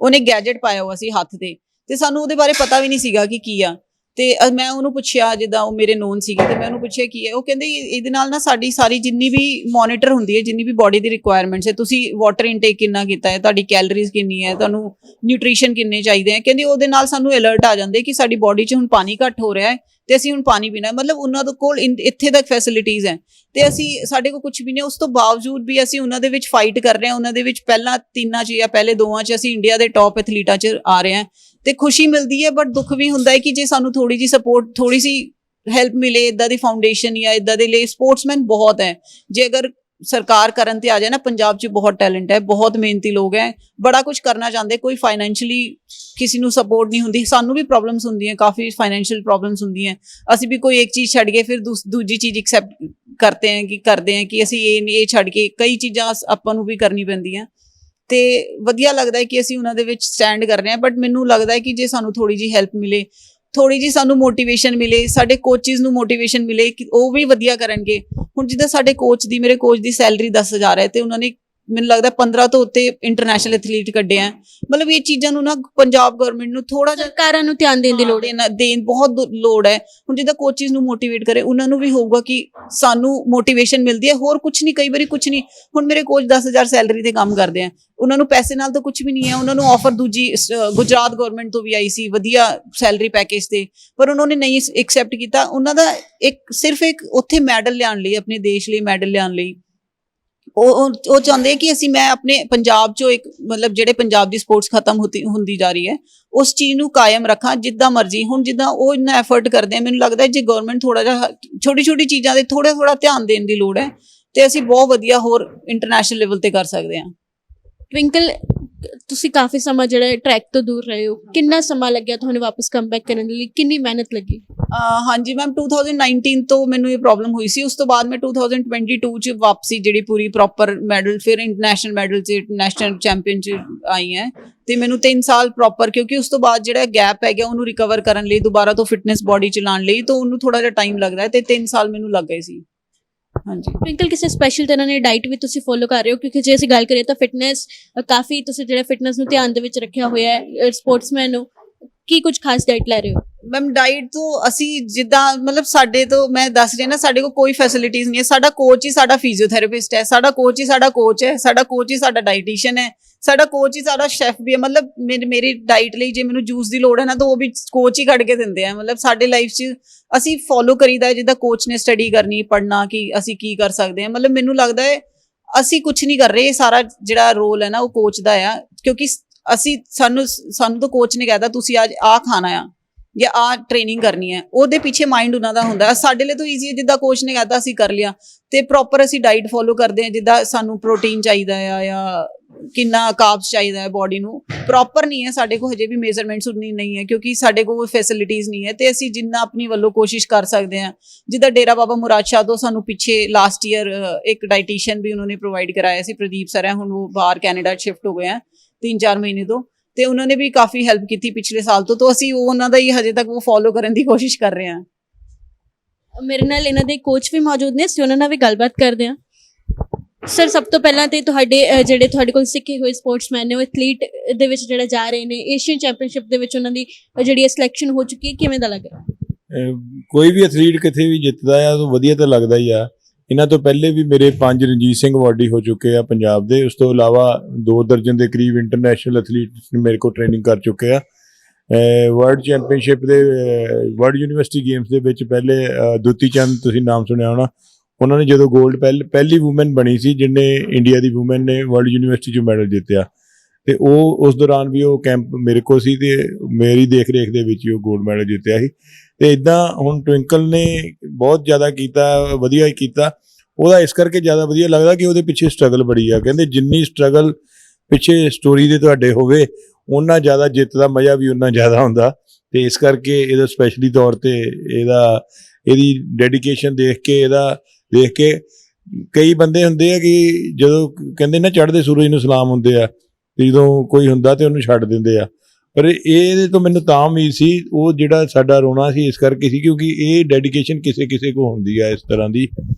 ਉਹਨੇ ਗੈਜਟ ਪਾਇਆ ਹੋਇਆ ਸੀ ਹੱਥ ਤੇ ਸਾਨੂੰ ਉਹਦੇ ਬਾਰੇ ਪਤਾ ਵੀ ਨਹੀਂ ਸੀਗਾ ਕਿ ਕੀ ਆ। ਤੇ ਮੈਂ ਉਹਨੂੰ ਪੁੱਛਿਆ, ਜਿੱਦਾਂ ਉਹ ਮੇਰੇ ਨੋਨ ਸੀਗੇ, ਤੇ ਮੈਂ ਉਹਨੂੰ ਪੁੱਛਿਆ ਕੀ ਹੈ। ਉਹ ਕਹਿੰਦੇ ਇਹਦੇ ਨਾਲ ਨਾ ਸਾਡੀ ਸਾਰੀ ਜਿੰਨੀ ਵੀ ਮੋਨੀਟਰ ਹੁੰਦੀ ਹੈ, ਜਿੰਨੀ ਵੀ ਬੋਡੀ ਦੀ ਰਿਕੁਆਇਰਮੈਂਟਸ ਹੈ, ਤੁਸੀਂ ਵਾਟਰ ਇਨਟੇਕ ਕਿੰਨਾ ਕੀਤਾ ਹੈ, ਤੁਹਾਡੀ ਕੈਲਰੀਜ਼ ਕਿੰਨੀ ਹੈ, ਤੁਹਾਨੂੰ ਨਿਊਟ੍ਰੀਸ਼ਨ ਕਿੰਨੇ ਚਾਹੀਦੇ ਹੈ, ਕਹਿੰਦੇ ਉਹਦੇ ਨਾਲ ਸਾਨੂੰ ਅਲਰਟ ਆ ਜਾਂਦੇ ਕਿ ਸਾਡੀ ਬੋਡੀ 'ਚ ਹੁਣ ਪਾਣੀ ਘੱਟ ਹੋ ਰਿਹਾ ਹੈ ਤੇ ਅਸੀਂ ਹੁਣ ਪਾਣੀ ਪੀਣਾ। ਮਤਲਬ ਉਹਨਾਂ ਦੇ ਕੋਲ ਇੱਥੇ ਤੱਕ ਫੈਸਿਲਿਟੀਜ਼ ਹੈ ਤੇ ਸਾਡੇ ਕੋਲ ਕੁਝ ਵੀ ਨਹੀਂ। ਉਸ ਤੋਂ ਬਾਵਜੂਦ ਵੀ ਅਸੀਂ ਉਹਨਾਂ ਦੇ ਵਿੱਚ ਫਾਈਟ ਕਰ ਰਹੇ ਹਾਂ। ਉਹਨਾਂ ਦੇ ਵਿੱਚ ਪਹਿਲਾਂ 3 'ਚ ਜਾਂ ਪਹਿਲੇ 2 'ਚ ਅਸੀਂ ਇੰਡੀਆ ਦੇ ਟੌਪ ਐਥਲੀਟਾਂ 'ਚ ਆ ਰਹੇ ਹਾਂ ਤੇ ਖੁਸ਼ੀ ਮਿਲਦੀ ਹੈ, ਬਟ ਦੁੱਖ ਵੀ ਹੁੰਦਾ ਹੈ ਕਿ ਜੇ ਸਾਨੂੰ ਥੋੜੀ ਜਿਹੀ ਸਪੋਰਟ, ਥੋੜੀ ਜਿਹੀ ਹੈਲਪ ਮਿਲੇ, ਇੱਦਾਂ ਦੀ ਫਾਊਂਡੇਸ਼ਨ ਜਾਂ ਇੱਦਾਂ ਦੇ ਲਈ। ਸਪੋਰਟਸਮੈਨ ਬਹੁਤ ਹੈ, ਜੇ ਅਗਰ ਸਰਕਾਰ ਕਰਨ ਤੇ ਆ ਜਾਏ ਨਾ, ਪੰਜਾਬ 'ਚ ਬਹੁਤ ਟੈਲੈਂਟ ਹੈ, ਬਹੁਤ ਮਿਹਨਤੀ ਲੋਕ ਹੈ, ਬੜਾ ਕੁਝ ਕਰਨਾ ਚਾਹੁੰਦੇ, ਕੋਈ ਫਾਈਨੈਂਸ਼ੀਅਲੀ ਕਿਸੇ ਨੂੰ ਸਪੋਰਟ ਨਹੀਂ ਹੁੰਦੀ। ਸਾਨੂੰ ਵੀ ਪ੍ਰੋਬਲਮਸ ਹੁੰਦੀਆਂ, ਕਾਫੀ ਫਾਈਨੈਂਸ਼ੀਅਲ ਪ੍ਰੋਬਲਮਸ ਹੁੰਦੀਆਂ। ਅਸੀਂ ਵੀ ਕੋਈ ਇੱਕ ਚੀਜ਼ ਛੱਡ ਕੇ ਫਿਰ ਦੂਜੀ ਚੀਜ਼ ਐਕਸੈਪਟ ਕਰਦੇ ਹਾਂ ਕਿ ਅਸੀਂ ਇਹ ਛੱਡ ਕੇ ਕਈ ਚੀਜ਼ਾਂ ਆਪਾਂ ਨੂੰ ਵੀ ਕਰਨੀ ਪੈਂਦੀਆਂ। ਤੇ ਵਧੀਆ ਲੱਗਦਾ ਹੈ ਕਿ ਅਸੀਂ ਉਹਨਾਂ ਦੇ ਵਿੱਚ ਸਟੈਂਡ ਕਰ ਰਹੇ ਹਾਂ। ਬਟ ਮੈਨੂੰ ਲੱਗਦਾ ਹੈ ਕਿ ਜੇ ਸਾਨੂੰ ਥੋੜੀ ਜਿਹੀ ਹੈਲਪ ਮਿਲੇ, ਥੋੜੀ ਜਿਹੀ ਸਾਨੂੰ ਮੋਟੀਵੇਸ਼ਨ ਮਿਲੇ, ਸਾਡੇ ਕੋਚਿਸ ਨੂੰ ਮੋਟੀਵੇਸ਼ਨ ਮਿਲੇ ਕਿ ਉਹ ਵੀ ਵਧੀਆ ਕਰਨਗੇ। ਹੁਣ ਜਿੱਦਾਂ ਸਾਡੇ ਮੇਰੇ ਕੋਚ ਦੀ ਸੈਲਰੀ 10,000 ਹੈ ਤੇ ਉਹਨਾਂ ਨੇ ਮੈਨੂੰ ਲੱਗਦਾ 15 ਤੋਂ ਉੱਤੇ ਇੰਟਰਨੈਸ਼ਨਲ ਐਥਲੀਟ ਕੱਢੇ ਆ। ਮਤਲਬ ਇਹ ਚੀਜ਼ਾਂ ਨੂੰ ਨਾ ਪੰਜਾਬ ਗਵਰਨਮੈਂਟ ਨੂੰ ਥੋੜਾ ਜਿਹਾ ਸਰਕਾਰਾਂ ਨੂੰ ਧਿਆਨ ਦੇਣ ਦੀ ਲੋੜ ਹੈ। ਦੇਣ ਬਹੁਤ ਲੋੜ ਹੈ। ਹੁਣ ਜਿੱਦਾਂ ਕੋਚਿਸ ਨੂੰ ਮੋਟੀਵੇਟ ਕਰੇ, ਉਹਨਾਂ ਨੂੰ ਵੀ ਹੋਊਗਾ ਕਿ ਸਾਨੂੰ ਮੋਟੀਵੇਸ਼ਨ ਮਿਲਦੀ ਹੈ। ਹੋਰ ਕੁਝ ਨਹੀਂ, ਕਈ ਵਾਰੀ ਕੁਝ ਨਹੀਂ। ਹੁਣ ਮੇਰੇ ਕੋਚ 10,000 ਸੈਲਰੀ ਤੇ ਕੰਮ ਕਰਦੇ ਆ, ਉਹਨਾਂ ਨੂੰ ਪੈਸੇ ਨਾਲ ਤਾਂ ਕੁਝ ਵੀ ਨਹੀਂ ਹੈ। ਉਹਨਾਂ ਨੂੰ ਆਫਰ ਦੂਜੀ ਗੁਜਰਾਤ ਗਵਰਨਮੈਂਟ ਤੋਂ ਵੀ ਆਈ ਸੀ ਵਧੀਆ ਸੈਲਰੀ ਪੈਕੇਜ ਤੇ, ਪਰ ਉਹਨਾਂ ਨੇ ਨਹੀਂ ਐਕਸੈਪਟ ਕੀਤਾ। ਉਹਨਾਂ ਦਾ ਸਿਰਫ ਇੱਕ ਉੱਥੇ ਮੈਡਲ ਲਿਆਉਣ ਲਈ, ਆਪਣੇ ਦੇਸ਼ ਲਈ ਮੈਡਲ ਲਿਆਉਣ ਲਈ ਉਹ ਚਾਹੁੰਦੇ ਕਿ ਅਸੀਂ ਮੈਂ ਆਪਣੇ ਪੰਜਾਬ ਚੋਂ ਇੱਕ ਮਤਲਬ ਜਿਹੜੇ ਪੰਜਾਬ ਦੀ ਸਪੋਰਟਸ ਖਤਮ ਹੁੰਦੀ ਜਾ ਰਹੀ ਹੈ ਉਸ ਚੀਜ਼ ਨੂੰ ਕਾਇਮ ਰੱਖਾਂ ਜਿੱਦਾਂ ਮਰਜ਼ੀ। ਹੁਣ ਜਿੱਦਾਂ ਉਹ ਇੰਨਾ ਐਫਰਟ ਕਰਦੇ ਆ, ਮੈਨੂੰ ਲੱਗਦਾ ਜੇ ਗਵਰਨਮੈਂਟ ਥੋੜਾ ਜਿਹਾ ਛੋਟੀ ਛੋਟੀ ਚੀਜ਼ਾਂ ਦੇ ਥੋੜਾ ਧਿਆਨ ਦੇਣ ਦੀ ਲੋੜ ਹੈ ਤੇ ਅਸੀਂ ਬਹੁਤ ਵਧੀਆ ਹੋਰ ਇੰਟਰਨੈਸ਼ਨਲ ਲੈਵਲ ਤੇ ਕਰ ਸਕਦੇ ਹਾਂ। ਟਵਿੰਕਲ, ਤੁਸੀਂ ਕਾਫੀ ਸਮਾਂ ਜਿਹੜਾ ਟਰੈਕ ਤੋਂ ਦੂਰ ਰਹੇ ਹੋ, ਕਿੰਨਾ ਸਮਾਂ ਲੱਗਿਆ ਤੁਹਾਨੂੰ ਵਾਪਸ ਕਮਬੈਕ ਕਰਨ ਲਈ, ਕਿੰਨੀ ਮਿਹਨਤ ਲੱਗੀ? ਹਾਂਜੀ ਮੈਮ, 2019 ਤੋਂ ਮੈਨੂੰ ਇਹ ਪ੍ਰੋਬਲਮ ਹੋਈ ਸੀ। ਉਸ ਤੋਂ ਬਾਅਦ ਮੈਂ 2022 ਚ ਵਾਪਸੀ ਜਿਹੜੀ ਪੂਰੀ ਪ੍ਰੋਪਰ ਮੈਡਲ, ਫਿਰ ਇੰਟਰਨੈਸ਼ਨਲ ਮੈਡਲ ਚ ਨੈਸ਼ਨਲ ਚੈਂਪੀਅਨ ਚ ਆਈ ਹੈ ਤੇ ਮੈਨੂੰ 3 ਸਾਲ ਪ੍ਰੋਪਰ, ਕਿਉਂਕਿ ਉਸ ਤੋਂ ਬਾਅਦ ਜਿਹੜਾ ਗੈਪ ਹੈ ਗਿਆ ਉਹਨੂੰ ਰਿਕਵਰ ਕਰਨ ਲਈ, ਦੁਬਾਰਾ ਤੋਂ ਫਿਟਨੈਸ ਬੋਡੀ ਚ ਲਾਉਣ ਲਈ, ਤਾਂ ਉਹਨੂੰ ਥੋੜਾ ਜਿਹਾ ਟਾਈਮ ਲੱਗਦਾ ਹੈ ਤੇ 3 ਸਾਲ ਮੈਨੂੰ ਲੱਗ ਗਏ ਸੀ। ਹਾਂਜੀ ਟਵਿੰਕਲ, ਕਿਸੇ ਸਪੈਸ਼ਲ ਤਰ੍ਹਾਂ ਦੀ ਡਾਈਟ ਵੀ ਤੁਸੀਂ ਫੋਲੋ ਕਰ ਰਹੇ ਹੋ? ਕਿਉਂਕਿ ਜੇ ਅਸੀਂ ਗੱਲ ਕਰੀਏ ਤਾਂ ਫਿਟਨੈਸ ਕਾਫੀ, ਤੁਸੀਂ ਜਿਹੜਾ ਫਿਟਨੈਸ ਨੂੰ ਧਿਆਨ ਦੇ ਵਿੱਚ ਰੱਖਿਆ ਹੋਇਆ ਹੈ ਸਪੋਰਟਸਮੈਨ ਨੂੰ, ਕੀ ਕੁਝ ਖਾਸ ਡਾਈਟ ਲੈ ਰਹੇ ਹੋ? ਮੈਮ ਡਾਈਟ ਤੋਂ ਅਸੀਂ ਜਿੱਦਾਂ ਮਤਲਬ ਸਾਡੇ ਤੋਂ ਮੈਂ ਦੱਸ ਰਹੀ ਨਾ, ਸਾਡੇ ਕੋਲ ਕੋਈ ਫੈਸਿਲਿਟੀਜ਼ ਨਹੀਂ ਹੈ। ਸਾਡਾ ਕੋਚ ਹੀ ਸਾਡਾ ਫਿਜ਼ੀਓਥੈਰੇਪਿਸਟ ਹੈ, ਸਾਡਾ ਕੋਚ ਹੀ ਸਾਡਾ ਕੋਚ ਹੈ, ਸਾਡਾ ਕੋਚ ਹੀ ਸਾਡਾ ਡਾਈਟੀਸ਼ੀਅਨ ਹੈ, ਸਾਡਾ ਕੋਚ ਹੀ ਸਾਡਾ ਸ਼ੈਫ ਵੀ ਹੈ। ਮਤਲਬ ਮੇਰੀ ਡਾਈਟ ਲਈ ਜੇ ਮੈਨੂੰ ਜੂਸ ਦੀ ਲੋੜ ਹੈ ਨਾ ਤਾਂ ਉਹ ਵੀ ਕੋਚ ਹੀ ਕੱਢ ਕੇ ਦਿੰਦੇ ਆ। ਮਤਲਬ ਸਾਡੇ ਲਾਈਫ 'ਚ ਅਸੀਂ ਫੋਲੋ ਕਰੀਦਾ ਜਿੱਦਾਂ ਕੋਚ ਨੇ ਸਟੱਡੀ ਕਰਨੀ, ਪੜ੍ਹਨਾ, ਕਿ ਅਸੀਂ ਕੀ ਕਰ ਸਕਦੇ ਹਾਂ। ਮਤਲਬ ਮੈਨੂੰ ਲੱਗਦਾ ਹੈ ਅਸੀਂ ਕੁਝ ਨਹੀਂ ਕਰ ਰਹੇ, ਇਹ ਸਾਰਾ ਜਿਹੜਾ ਰੋਲ ਹੈ ਨਾ ਉਹ ਕੋਚ ਦਾ ਆ, ਕਿਉਂਕਿ ਅਸੀਂ ਸਾਨੂੰ ਤਾਂ ਕੋਚ ਨੇ ਕਹਿਤਾ ਤੁਸੀਂ ਅੱਜ ਆਹ ਖਾਣਾ ਆ ਜਾਂ ਆਹ ਟ੍ਰੇਨਿੰਗ ਕਰਨੀ ਹੈ, ਉਹਦੇ ਪਿੱਛੇ ਮਾਈਂਡ ਉਹਨਾਂ ਦਾ ਹੁੰਦਾ। ਸਾਡੇ ਲਈ ਤਾਂ ਈਜ਼ੀ ਹੈ, ਜਿੱਦਾਂ ਕੋਚ ਨੇ ਕਹਿਤਾ ਅਸੀਂ ਕਰ ਲਿਆ ਤੇ ਪ੍ਰੋਪਰ ਅਸੀਂ ਡਾਈਟ ਫੋਲੋ ਕਰਦੇ ਹਾਂ। ਜਿੱਦਾਂ ਸਾਨੂੰ ਪ੍ਰੋਟੀਨ ਚਾਹੀਦਾ ਆ ਜਾਂ ਕਿੰਨਾ ਕਾਰਬਸ ਚਾਹੀਦਾ ਹੈ ਬੋਡੀ ਨੂੰ, ਪ੍ਰੋਪਰ ਨਹੀਂ ਹੈ ਸਾਡੇ ਕੋਲ ਹਜੇ ਵੀ ਮੇਜ਼ਰਮੈਂਟਸ ਉਨੀ ਨਹੀਂ ਹੈ, ਕਿਉਂਕਿ ਸਾਡੇ ਕੋਲ ਫੈਸਿਲਿਟੀਜ਼ ਨਹੀਂ ਹੈ ਤੇ ਅਸੀਂ ਜਿੰਨਾ ਆਪਣੀ ਵੱਲੋਂ ਕੋਸ਼ਿਸ਼ ਕਰ ਸਕਦੇ ਹਾਂ। ਜਿੱਦਾਂ ਡੇਰਾ ਬਾਬਾ ਮੁਰਾਦ ਸ਼ਾਹ ਤੋਂ ਸਾਨੂੰ ਪਿੱਛੇ ਲਾਸਟ ਈਅਰ ਇੱਕ ਡਾਈਟੀਸ਼ੀਅਨ ਵੀ ਉਹਨਾਂ ਨੇ ਪ੍ਰੋਵਾਈਡ ਕਰਾਇਆ ਸੀ, ਪ੍ਰਦੀਪ ਸਰ ਹੈ, ਹੁਣ ਉਹ ਬਾਹਰ ਕੈਨੇਡਾ ਸ਼ਿਫਟ ਹੋ ਗਏ ਆ 3-4 ਮਹੀਨੇ ਤੋਂ, ਤੇ ਉਹਨਾਂ ਨੇ ਵੀ ਕਾਫੀ ਹੈਲਪ ਕੀਤੀ ਪਿਛਲੇ ਸਾਲ ਤੋਂ ਅਸੀਂ ਉਹਨਾਂ ਦਾ ਹੀ ਹਜੇ ਤੱਕ ਉਹ ਫੋਲੋ ਕਰਨ ਦੀ ਕੋਸ਼ਿਸ਼ ਕਰ ਰਹੇ ਹਾਂ। ਮੇਰੇ ਨਾਲ ਇਹਨਾਂ ਦੇ ਕੋਚ ਵੀ ਮੌਜੂਦ ਨੇ, ਅਸੀਂ ਉਹਨਾਂ ਨਾਲ ਵੀ ਗੱਲਬਾਤ ਕਰਦੇ ਹਾਂ। ਸਰ, ਸਭ ਤੋਂ ਪਹਿਲਾਂ ਤੇ ਜਿਹੜੇ ਤੁਹਾਡੇ ਕੋਲ ਸਿੱਖੇ ਹੋਏ ਸਪੋਰਟਸਮੈਨ ਨੇ ਉਹ ਐਥਲੀਟ ਦੇ ਵਿੱਚ ਜਿਹੜਾ ਜਾ ਰਹੇ ਨੇ, ਏਸ਼ੀਅਨ ਚੈਂਪੀਅਨਸ਼ਿਪ ਦੇ ਵਿੱਚ ਉਹਨਾਂ ਦੀ ਜਿਹੜੀ ਸਿਲੈਕਸ਼ਨ ਹੋ ਚੁੱਕੀ ਹੈ, ਕਿਵੇਂ ਦਾ ਲੱਗ ਰਿਹਾ? ਕੋਈ ਵੀ ਐਥਲੀਟ ਕਿਤੇ ਵੀ ਜਿੱਤਦਾ ਆ ਤਾਂ ਵਧੀਆ ਤਾਂ ਲੱਗਦਾ ਹੀ ਆ। ਇਹਨਾਂ ਤੋਂ ਪਹਿਲੇ ਵੀ ਮੇਰੇ 5 ਰਣਜੀਤ ਸਿੰਘ ਅਵਾਰਡੀ ਹੋ ਚੁੱਕੇ ਆ ਪੰਜਾਬ ਦੇ। ਉਸ ਤੋਂ ਇਲਾਵਾ 2 ਦਰਜਨ ਦੇ ਕਰੀਬ ਇੰਟਰਨੈਸ਼ਨਲ ਐਥਲੀਟ ਮੇਰੇ ਕੋਲ ਟ੍ਰੇਨਿੰਗ ਕਰ ਚੁੱਕੇ ਆ। ਵਰਲਡ ਚੈਂਪੀਅਨਸ਼ਿਪ ਦੇ ਵਰਲਡ ਯੂਨੀਵਰਸਿਟੀ ਗੇਮਸ ਦੇ ਵਿੱਚ ਪਹਿਲੇ ਦੁਤੀ ਚੰਦ, ਤੁਸੀਂ ਨਾਮ ਸੁਣਿਆ ਹੋਣਾ, ਉਹਨਾਂ ਨੇ ਜਦੋਂ ਗੋਲਡ ਪਹਿਲੀ ਵੂਮਨ ਬਣੀ ਸੀ ਜਿਹਨੇ, ਇੰਡੀਆ ਦੀ ਵੂਮਨ ਨੇ ਵਰਲਡ ਯੂਨੀਵਰਸਿਟੀ 'ਚੋਂ ਮੈਡਲ ਜਿੱਤਿਆ, ਤੇ ਉਹ ਉਸ ਦੌਰਾਨ ਵੀ ਉਹ ਕੈਂਪ ਮੇਰੇ ਕੋਲ ਸੀ ਤੇ ਮੇਰੀ ਦੇਖ ਰੇਖ ਦੇ ਵਿੱਚ ਹੀ ਉਹ ਗੋਲਡ ਮੈਡਲ ਜਿੱਤਿਆ ਸੀ। ਤੇ ਇੱਦਾਂ ਹੁਣ ਟਵਿੰਕਲ ਨੇ ਬਹੁਤ ਜ਼ਿਆਦਾ ਕੀਤਾ, ਵਧੀਆ ਹੀ ਕੀਤਾ। ਉਹਦਾ ਇਸ ਕਰਕੇ ਜ਼ਿਆਦਾ ਵਧੀਆ ਲੱਗਦਾ ਕਿ ਉਹਦੇ ਪਿੱਛੇ ਸਟਰਗਲ ਬੜੀ ਆ। ਕਹਿੰਦੇ ਜਿੰਨੀ ਸਟਰਗਲ ਪਿੱਛੇ ਸਟੋਰੀ ਦੇ ਤੁਹਾਡੇ ਹੋਵੇ ਉਹਨਾਂ ਜ਼ਿਆਦਾ ਜਿੱਤ ਦਾ ਮਜ਼ਾ ਵੀ ਉਨਾ ਜ਼ਿਆਦਾ ਹੁੰਦਾ। ਤੇ ਇਸ ਕਰਕੇ ਇਹਦਾ ਸਪੈਸ਼ਲੀ ਤੌਰ ਤੇ ਇਹਦੀ ਡੈਡੀਕੇਸ਼ਨ ਦੇਖ ਕੇ ਕਈ ਬੰਦੇ ਹੁੰਦੇ ਆ ਕਿ ਜਦੋਂ ਕਹਿੰਦੇ ਨਾ ਚੜ੍ਹਦੇ ਸੂਰਜ ਨੂੰ ਸਲਾਮ ਹੁੰਦੇ ਆ, ਤੇ ਜਦੋਂ ਕੋਈ ਹੁੰਦਾ ਤੇ ਉਹਨੂੰ ਛੱਡ ਦਿੰਦੇ ਆ। ਪਰ ਇਹਦੇ ਤੋਂ ਮੈਨੂੰ ਤਾਂ ਉਮੀਦ ਸੀ, ਉਹ ਜਿਹੜਾ ਸਾਡਾ ਰੋਣਾ ਸੀ ਇਸ ਕਰਕੇ ਸੀ ਕਿਉਂਕਿ ਇਹ ਡੈਡੀਕੇਸ਼ਨ ਕਿਸੇ ਕੋਲ ਹੁੰਦੀ ਆ ਇਸ ਤਰ੍ਹਾਂ ਦੀ,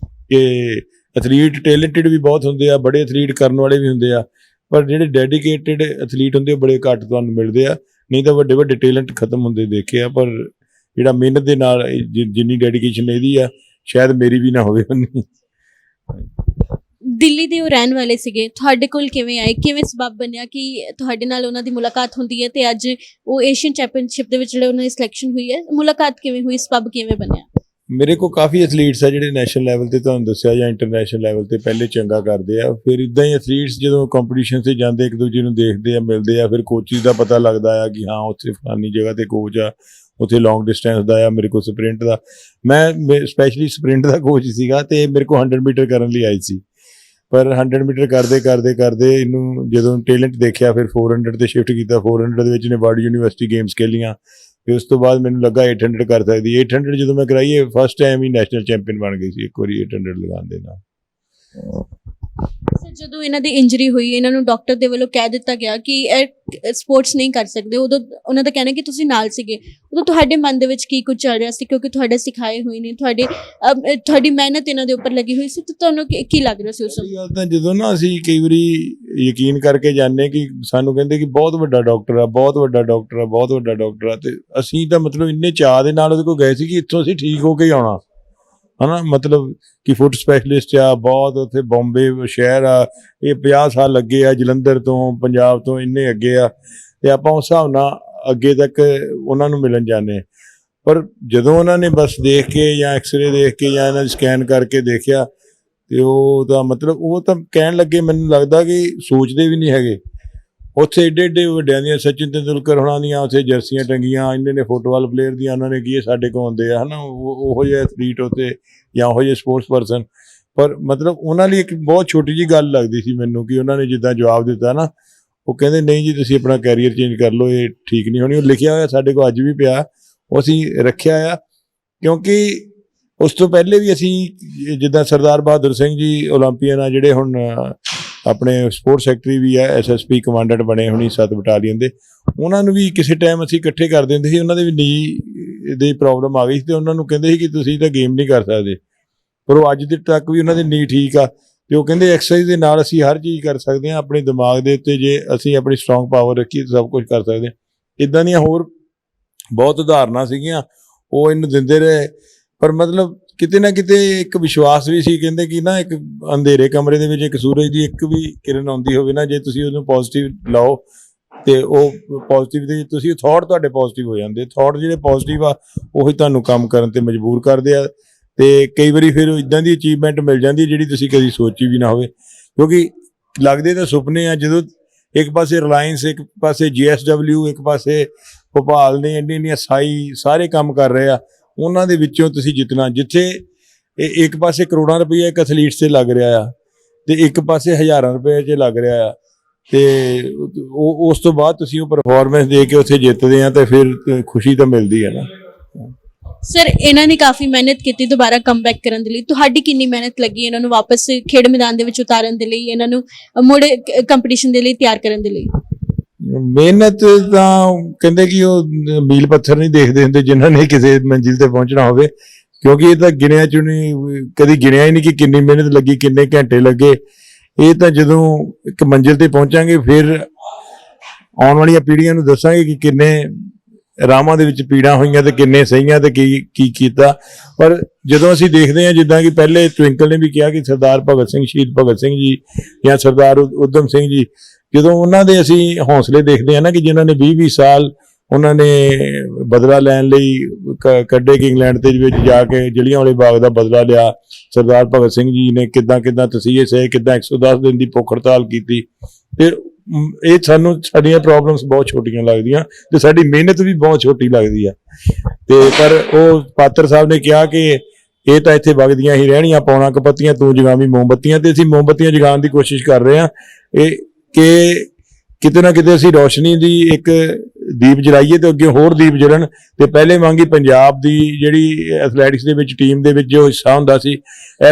ਕਿ ਐਥਲੀਟ ਟੈਲੈਂਟਡ ਵੀ ਬਹੁਤ ਹੁੰਦੇ ਆ, ਬੜੇ ਐਥਲੀਟ ਕਰਨ ਵਾਲੇ ਵੀ ਹੁੰਦੇ ਆ, ਪਰ ਜਿਹੜੇ ਡੈਡੀਕੇਟਡ ਐਥਲੀਟ ਹੁੰਦੇ ਬੜੇ ਘੱਟ ਤੁਹਾਨੂੰ ਮਿਲਦੇ ਆ। ਨਹੀਂ ਤਾਂ ਵੱਡੇ ਟੈਲੈਂਟ ਖਤਮ ਹੁੰਦੇ ਦੇਖੇ ਆ, ਪਰ ਜਿਹੜਾ ਮਿਹਨਤ ਦੇ ਨਾਲ ਜਿੰਨੀ ਡੈਡੀਕੇਸ਼ਨ ਇਹਦੀ ਆ ਸ਼ਾਇਦ ਮੇਰੀ ਵੀ ਨਾ ਹੋਵੇ ਉਨੀ। ਦਿੱਲੀ ਦੇ ਉਹ ਰਹਿਣ ਵਾਲੇ ਸੀਗੇ, ਤੁਹਾਡੇ ਕੋਲ ਕਿਵੇਂ ਆਏ, ਕਿਵੇਂ ਸਬਬ ਬਣਿਆ ਕਿ ਤੁਹਾਡੇ ਨਾਲ ਉਹਨਾਂ ਦੀ ਮੁਲਾਕਾਤ ਹੁੰਦੀ ਹੈ ਤੇ ਅੱਜ ਉਹ ਏਸ਼ੀਅਨ ਚੈਂਪੀਅਨਸ਼ਿਪ ਦੇ ਵਿੱਚ ਜਿਹੜੇ ਉਹਨਾਂ ਦੀ ਸਿਲੈਕਸ਼ਨ ਹੋਈ ਹੈ, ਮੁਲਾਕਾਤ ਕਿਵੇਂ ਹੋਈ, ਸਬਬ ਕਿਵੇਂ ਬਣਿਆ? ਮੇਰੇ ਕੋਲ ਕਾਫੀ ਐਥਲੀਟਸ ਆ ਜਿਹੜੇ ਨੈਸ਼ਨਲ ਲੈਵਲ ਤੇ ਤੁਹਾਨੂੰ ਦੱਸਿਆ ਜਾਂ ਇੰਟਰਨੈਸ਼ਨਲ ਲੈਵਲ ਤੇ ਪਹਿਲੇ ਚੰਗਾ ਕਰਦੇ ਆ। ਫਿਰ ਇੱਦਾਂ ਹੀ ਐਥਲੀਟਸ ਜਦੋਂ ਕੰਪੀਟੀਸ਼ਨ 'ਤੇ ਜਾਂਦੇ ਇੱਕ ਦੂਜੇ ਨੂੰ ਦੇਖਦੇ ਆ, ਮਿਲਦੇ ਆ, ਫਿਰ ਕੋਚਿਸ ਦਾ ਪਤਾ ਲੱਗਦਾ ਆ ਕਿ ਹਾਂ ਉੱਥੇ ਫਲਾਨੀ ਜਗ੍ਹਾ ਤੇ ਕੋਚ ਆ, ਉੱਥੇ ਲੌਂਗ ਡਿਸਟੈਂਸ ਦਾ ਆ, ਮੇਰੇ ਕੋਲ ਸਪ੍ਰਿੰਟ ਦਾ, ਮੈਂ ਸਪੈਸ਼ਲੀ ਸਪ੍ਰਿੰਟ ਦਾ ਕੋਚ ਸੀਗਾ ਤੇ ਮੇਰੇ ਕੋਲ 100 ਮੀਟਰ ਕਰਨ ਲਈ ਆਈ ਸੀ। ਪਰ 100 ਮੀਟਰ ਕਰਦੇ ਇਹਨੂੰ ਜਦੋਂ ਟੈਲੈਂਟ ਦੇਖਿਆ ਫਿਰ 400 ਤੇ ਸ਼ਿਫਟ ਕੀਤਾ। 400 ਦੇ ਵਿੱਚ ਇਹਨੇ ਵਰਲਡ ਯੂਨੀਵਰਸਿਟੀ ਗੇਮਸ ਖੇਲੀਆਂ। ਫਿਰ ਉਸ ਤੋਂ ਬਾਅਦ ਮੈਨੂੰ ਲੱਗਾ 800 ਕਰ ਸਕਦੀ। 800 ਜਦੋਂ ਮੈਂ ਕਰਾਈ, ਫਸਟ ਟਾਈਮ ਹੀ ਨੈਸ਼ਨਲ ਚੈਂਪੀਅਨ ਬਣ ਗਈ ਸੀ ਇੱਕ ਵਾਰੀ 800 ਲਗਾਉਣ ਦੇ ਨਾਲ। ਸਰ ਜਦੋਂ ਇਹਨਾਂ ਦੀ ਇੰਜਰੀ ਹੋਈ ਇਹਨਾਂ ਨੂੰ ਡਾਕਟਰ ਦੇ ਵੱਲੋਂ ਕਹਿ ਦਿੱਤਾ ਗਿਆ ਕਿ ਇਹ ਸਪੋਰਟਸ ਨਹੀਂ ਕਰ ਸਕਦੇ, ਉਦੋਂ ਉਹਨਾਂ ਦਾ ਕਹਿਣਾ ਕਿ ਤੁਸੀਂ ਨਾਲ ਸੀਗੇ, ਉਦੋਂ ਤੁਹਾਡੇ ਮਨ ਦੇ ਵਿੱਚ ਕੀ ਕੁਝ ਚੱਲ ਰਿਹਾ ਸੀ? ਕਿਉਂਕਿ ਤੁਹਾਡੇ ਸਿਖਾਏ ਹੋਏ ਨੇ, ਤੁਹਾਡੀ ਮਿਹਨਤ ਇਹਨਾਂ ਦੇ ਉੱਪਰ ਲੱਗੀ ਹੋਈ ਸੀ, ਤਾਂ ਤੁਹਾਨੂੰ ਕੀ ਲੱਗ ਰਿਹਾ ਸੀ ਉਸ ਇਹ ਗੱਲ ਤਾਂ ਜਦੋਂ ਨਾ ਅਸੀਂ ਕਈ ਵਾਰੀ ਯਕੀਨ ਕਰਕੇ ਜਾਂਦੇ ਕਿ ਸਾਨੂੰ ਕਹਿੰਦੇ ਕਿ ਬਹੁਤ ਵੱਡਾ ਡਾਕਟਰ ਆ, ਬਹੁਤ ਵੱਡਾ ਡਾਕਟਰ ਆ, ਬਹੁਤ ਵੱਡਾ ਡਾਕਟਰ ਆ, ਤੇ ਅਸੀਂ ਤਾਂ ਮਤਲਬ ਇੰਨੇ ਚਾਅ ਦੇ ਨਾਲ ਉਹਦੇ ਕੋਲ ਗਏ ਸੀ ਕਿ ਇੱਥੋਂ ਅਸੀਂ ਠੀਕ ਹੋ ਕੇ ਹੀ ਆਉਣਾ, ਹਨਾ। ਮਤਲਬ ਕਿ ਫੁੱਟ ਸਪੈਸ਼ਲਿਸਟ ਆ, ਬਹੁਤ ਉੱਥੇ ਬੰਬੇ ਸ਼ਹਿਰ ਆ, ਇਹ 50 ਸਾਲ ਲੱਗੇ ਆ, ਜਲੰਧਰ ਤੋਂ ਪੰਜਾਬ ਤੋਂ ਇੰਨੇ ਅੱਗੇ ਆ, ਤੇ ਆਪਾਂ ਉਸ ਹਿਸਾਬ ਨਾਲ ਅੱਗੇ ਤੱਕ ਉਹਨਾਂ ਨੂੰ ਮਿਲਣ ਜਾਂਦੇ। ਪਰ ਜਦੋਂ ਉਹਨਾਂ ਨੇ ਬਸ ਦੇਖ ਕੇ ਜਾਂ ਐਕਸਰੇ ਦੇਖ ਕੇ ਜਾਂ ਇਹਨਾਂ ਦੀ ਸਕੈਨ ਕਰਕੇ ਦੇਖਿਆ, ਤੇ ਉਹ ਤਾਂ ਮਤਲਬ ਉਹ ਤਾਂ ਕਹਿਣ ਲੱਗੇ, ਮੈਨੂੰ ਲੱਗਦਾ ਕਿ ਸੋਚਦੇ ਵੀ ਨਹੀਂ ਹੈਗੇ। ਉੱਥੇ ਏਡੇ ਏਡੇ ਵੱਡਿਆਂ ਦੀਆਂ, ਸਚਿਨ ਤੇਂਦੁਲਕਰ ਹੋਣਾ ਦੀਆਂ ਉੱਥੇ ਜਰਸੀਆਂ ਟੰਗੀਆਂ, ਇੰਨੇ ਨੇ ਫੁੱਟਬਾਲ ਪਲੇਅਰ ਦੀਆਂ, ਉਹਨਾਂ ਨੇ ਕੀ ਸਾਡੇ ਕੋਲ ਆਉਂਦੇ ਆ, ਹੈ ਨਾ, ਉਹੋ ਜਿਹੇ ਐਥਲੀਟ ਉੱਥੇ ਜਾਂ ਉਹੋ ਜਿਹੇ ਸਪੋਰਟਸ ਪਰਸਨ। ਪਰ ਮਤਲਬ ਉਹਨਾਂ ਲਈ ਇੱਕ ਬਹੁਤ ਛੋਟੀ ਜਿਹੀ ਗੱਲ ਲੱਗਦੀ ਸੀ ਮੈਨੂੰ ਕਿ ਉਹਨਾਂ ਨੇ ਜਿੱਦਾਂ ਜਵਾਬ ਦਿੱਤਾ ਨਾ, ਉਹ ਕਹਿੰਦੇ ਨਹੀਂ ਜੀ ਤੁਸੀਂ ਆਪਣਾ ਕੈਰੀਅਰ ਚੇਂਜ ਕਰ ਲਓ, ਇਹ ਠੀਕ ਨਹੀਂ ਹੋਣੀ। ਉਹ ਲਿਖਿਆ ਹੋਇਆ ਸਾਡੇ ਕੋਲ ਅੱਜ ਵੀ ਪਿਆ, ਉਹ ਅਸੀਂ ਰੱਖਿਆ ਆ, ਕਿਉਂਕਿ ਉਸ ਤੋਂ ਪਹਿਲੇ ਵੀ ਅਸੀਂ ਜਿੱਦਾਂ ਸਰਦਾਰ ਬਹਾਦਰ ਸਿੰਘ ਜੀ ਓਲੰਪੀਅਨ ਆ, ਜਿਹੜੇ ਹੁਣ ਆਪਣੇ ਸਪੋਰਟਸ ਸੈਕਟਰੀ ਵੀ ਆ, SSP ਕਮਾਂਡੈਂਟ ਬਣੇ ਹੋਣੀ 7 ਬਟਾਲੀਅਨ ਦੇ, ਉਹਨਾਂ ਨੂੰ ਵੀ ਕਿਸੇ ਟਾਈਮ ਅਸੀਂ ਇਕੱਠੇ ਕਰ ਦਿੰਦੇ ਸੀ। ਉਹਨਾਂ ਦੇ ਵੀ ਨੀ ਦੀ ਪ੍ਰੋਬਲਮ ਆ ਗਈ ਸੀ, ਤੇ ਉਹਨਾਂ ਨੂੰ ਕਹਿੰਦੇ ਸੀ ਕਿ ਤੁਸੀਂ ਤਾਂ ਗੇਮ ਨਹੀਂ ਕਰ ਸਕਦੇ, ਪਰ ਉਹ ਅੱਜ ਦੇ ਤੱਕ ਵੀ ਉਹਨਾਂ ਦੀ ਨੀ ਠੀਕ ਆ, ਤੇ ਉਹ ਕਹਿੰਦੇ ਐਕਸਰਸਾਈਜ਼ ਦੇ ਨਾਲ ਅਸੀਂ ਹਰ ਚੀਜ਼ ਕਰ ਸਕਦੇ ਹਾਂ। ਆਪਣੇ ਦਿਮਾਗ ਦੇ ਉੱਤੇ ਜੇ ਅਸੀਂ ਆਪਣੀ ਸਟਰੋਂਗ ਪਾਵਰ ਰੱਖੀਏ ਤਾਂ ਸਭ ਕੁਝ ਕਰ ਸਕਦੇ ਹਾਂ। ਇੱਦਾਂ ਦੀਆਂ ਹੋਰ ਬਹੁਤ ਉਦਾਹਰਨਾਂ ਸੀਗੀਆਂ, ਉਹ ਇਹਨੂੰ ਦਿੰਦੇ ਰਹੇ। ਪਰ ਮਤਲਬ ਕਿਤੇ ਨਾ ਕਿਤੇ ਇੱਕ ਵਿਸ਼ਵਾਸ ਵੀ ਸੀ, ਕਹਿੰਦੇ ਕਿ ਨਾ ਇੱਕ ਅੰਧੇਰੇ ਕਮਰੇ ਦੇ ਵਿੱਚ ਇੱਕ ਸੂਰਜ ਦੀ ਇੱਕ ਵੀ ਕਿਰਨ ਆਉਂਦੀ ਹੋਵੇ ਨਾ, ਜੇ ਤੁਸੀਂ ਉਹਨੂੰ ਪੋਜ਼ਿਟਿਵ ਲਾਓ ਤੇ ਉਹ ਪੋਜ਼ਿਟਿਵ ਦੇ ਤੁਸੀਂ ਥਾਟ ਤੁਹਾਡੇ ਪੋਜ਼ਿਟਿਵ ਹੋ ਜਾਂਦੇ। ਥਾਟ ਜਿਹੜੇ ਪੋਜ਼ਿਟਿਵ ਆ ਉਹੀ ਤੁਹਾਨੂੰ ਕੰਮ ਕਰਨ ਤੇ ਮਜਬੂਰ ਕਰਦੇ ਆ, ਤੇ ਕਈ ਵਾਰੀ ਫਿਰ ਇਦਾਂ ਦੀ ਅਚੀਵਮੈਂਟ ਮਿਲ ਜਾਂਦੀ ਜਿਹੜੀ ਤੁਸੀਂ ਕਦੀ ਸੋਚੀ ਵੀ ਨਾ ਹੋਵੇ। ਕਿਉਂਕਿ ਲੱਗਦੇ ਤਾਂ ਸੁਪਨੇ ਆ, ਜਦੋਂ ਇੱਕ ਪਾਸੇ ਰਿਲਾਇੰਸ, ਇੱਕ ਪਾਸੇ GSW, ਇੱਕ ਪਾਸੇ ਭੋਪਾਲ ਨੇ ਇੰਨੀਆਂ ਸਾਰੇ ਕੰਮ ਕਰ ਰਹੇ ਆ, ਉਹਨਾਂ ਦੇ ਵਿੱਚੋਂ ਤੁਸੀਂ ਜਿੱਤਣਾ, ਜਿੱਥੇ ਇੱਕ ਪਾਸੇ ਕਰੋੜਾਂ ਰੁਪਏ ਇੱਕ ਐਥਲੀਟਸ 'ਤੇ ਲੱਗ ਰਿਹਾ ਆ, ਤੇ ਇੱਕ ਪਾਸੇ ਹਜ਼ਾਰਾਂ ਰੁਪਏ 'ਚ ਲੱਗ ਰਿਹਾ ਆ, ਤੇ ਉਸ ਤੋਂ ਬਾਅਦ ਤੁਸੀਂ ਉਹ ਪਰਫਾਰਮੈਂਸ ਦੇ ਕੇ ਉੱਥੇ ਜਿੱਤਦੇ ਆ, ਤੇ ਫਿਰ ਖੁਸ਼ੀ ਤਾਂ ਮਿਲਦੀ ਹੈ ਨਾ। ਸਰ ਇਹਨਾਂ ਨੇ ਕਾਫੀ ਮਿਹਨਤ ਕੀਤੀ ਦੁਬਾਰਾ ਕਮਬੈਕ ਕਰਨ ਦੇ ਲਈ, ਤੁਹਾਡੀ ਕਿੰਨੀ ਮਿਹਨਤ ਲੱਗੀ ਇਹਨਾਂ ਨੂੰ ਵਾਪਸ ਖੇਡ ਮੈਦਾਨ ਦੇ ਵਿੱਚ ਉਤਾਰਨ ਦੇ ਲਈ, ਇਹਨਾਂ ਨੂੰ ਮੁੜ ਕੰਪੀਟੀਸ਼ਨ ਦੇ ਲਈ ਤਿਆਰ ਕਰਨ ਦੇ ਲਈ? ਮਿਹਨਤ ਤਾਂ ਕਹਿੰਦੇ ਕਿ ਉਹ ਮੀਲ ਪੱਥਰ ਨਹੀਂ ਦੇਖਦੇ ਹੁੰਦੇ ਜਿਨ੍ਹਾਂ ਨੇ ਕਿਸੇ ਮੰਜ਼ਿਲ ਤੇ ਪਹੁੰਚਣਾ ਹੋਵੇ, ਕਿਉਂਕਿ ਇਹ ਤਾਂ ਗਿਣਿਆ ਚੁਣੀ, ਕਦੀ ਗਿਣਿਆ ਹੀ ਨਹੀਂ ਕਿ ਕਿੰਨੀ ਮਿਹਨਤ ਲੱਗੀ, ਕਿੰਨੇ ਘੰਟੇ ਲੱਗੇ। ਇਹ ਤਾਂ ਜਦੋਂ ਇੱਕ ਮੰਜ਼ਿਲ ਤੇ ਪਹੁੰਚਾਂਗੇ ਫਿਰ ਆਉਣ ਵਾਲੀਆਂ ਪੀੜ੍ਹੀਆਂ ਨੂੰ ਦੱਸਾਂਗੇ ਕਿ ਕਿੰਨੇ ਰਾਹਾਂ ਦੇ ਵਿੱਚ ਪੀੜਾਂ ਹੋਈਆਂ ਤੇ ਕਿੰਨੇ ਸਹੀਆਂ ਤੇ ਕੀ ਕੀਤਾ। ਪਰ ਜਦੋਂ ਅਸੀਂ ਦੇਖਦੇ ਹਾਂ, ਜਿੱਦਾਂ ਕਿ ਪਹਿਲੇ ਟਵਿੰਕਲ ਨੇ ਵੀ ਕਿਹਾ ਕਿ ਸਰਦਾਰ ਭਗਤ ਸਿੰਘ, ਸ਼ਹੀਦ ਭਗਤ ਸਿੰਘ ਜੀ ਜਾਂ ਸਰਦਾਰ ਊਧਮ ਸਿੰਘ ਜੀ, ਜਦੋਂ ਉਹਨਾਂ ਦੇ ਅਸੀਂ ਹੌਸਲੇ ਦੇਖਦੇ ਹਾਂ ਨਾ, ਕਿ ਜਿਨ੍ਹਾਂ ਨੇ 20-20 ਸਾਲ ਉਹਨਾਂ ਨੇ ਬਦਲਾ ਲੈਣ ਲਈ ਕੱਢੇ, ਕਿ ਇੰਗਲੈਂਡ ਦੇ ਵਿੱਚ ਜਾ ਕੇ ਜਲ੍ਹਿਆਂਵਾਲੇ ਬਾਗ ਦਾ ਬਦਲਾ ਲਿਆ। ਸਰਦਾਰ ਭਗਤ ਸਿੰਘ ਜੀ ਨੇ ਕਿੱਦਾਂ ਤਸੀਹੇ ਸਹੇ, ਕਿੱਦਾਂ 110 ਦਿਨ ਦੀ ਭੁੱਖ ਹੜਤਾਲ ਕੀਤੀ। ਤੇ ਇਹ ਸਾਡੀਆਂ ਪ੍ਰੋਬਲਮਸ ਬਹੁਤ ਛੋਟੀਆਂ ਲੱਗਦੀਆਂ, ਤੇ ਸਾਡੀ ਮਿਹਨਤ ਵੀ ਬਹੁਤ ਛੋਟੀ ਲੱਗਦੀ ਆ। ਤੇ ਪਰ ਉਹ ਪਾਤਰ ਸਾਹਿਬ ਨੇ ਕਿਹਾ ਕਿ ਇਹ ਤਾਂ ਇੱਥੇ ਵਗਦੀਆਂ ਹੀ ਰਹਿਣੀਆਂ, ਪੌਣਾ ਕਪੱਤੀਆਂ ਤੂੰ ਜਗਾਵੀਂ ਮੋਮਬੱਤੀਆਂ। ਤੇ ਅਸੀਂ ਮੋਮਬੱਤੀਆਂ ਜਗਾਉਣ ਦੀ ਕੋਸ਼ਿਸ਼ ਕਰ ਰਹੇ ਹਾਂ, ਇਹ ਕਿ ਕਿਤੇ ਨਾ ਕਿਤੇ ਅਸੀਂ ਰੋਸ਼ਨੀ ਦੀ ਇੱਕ ਦੀਪ ਜਲਾਈਏ ਤੇ ਅੱਗੇ ਹੋਰ ਦੀਪ ਜਲਣ। ਤੇ ਪਹਿਲੇ ਵਾਂਗੀ ਪੰਜਾਬ ਦੀ ਜਿਹੜੀ ਐਥਲੈਟਿਕਸ ਦੇ ਵਿੱਚ ਟੀਮ ਦੇ ਵਿੱਚ ਜੋ ਹਿੱਸਾ ਹੁੰਦਾ ਸੀ,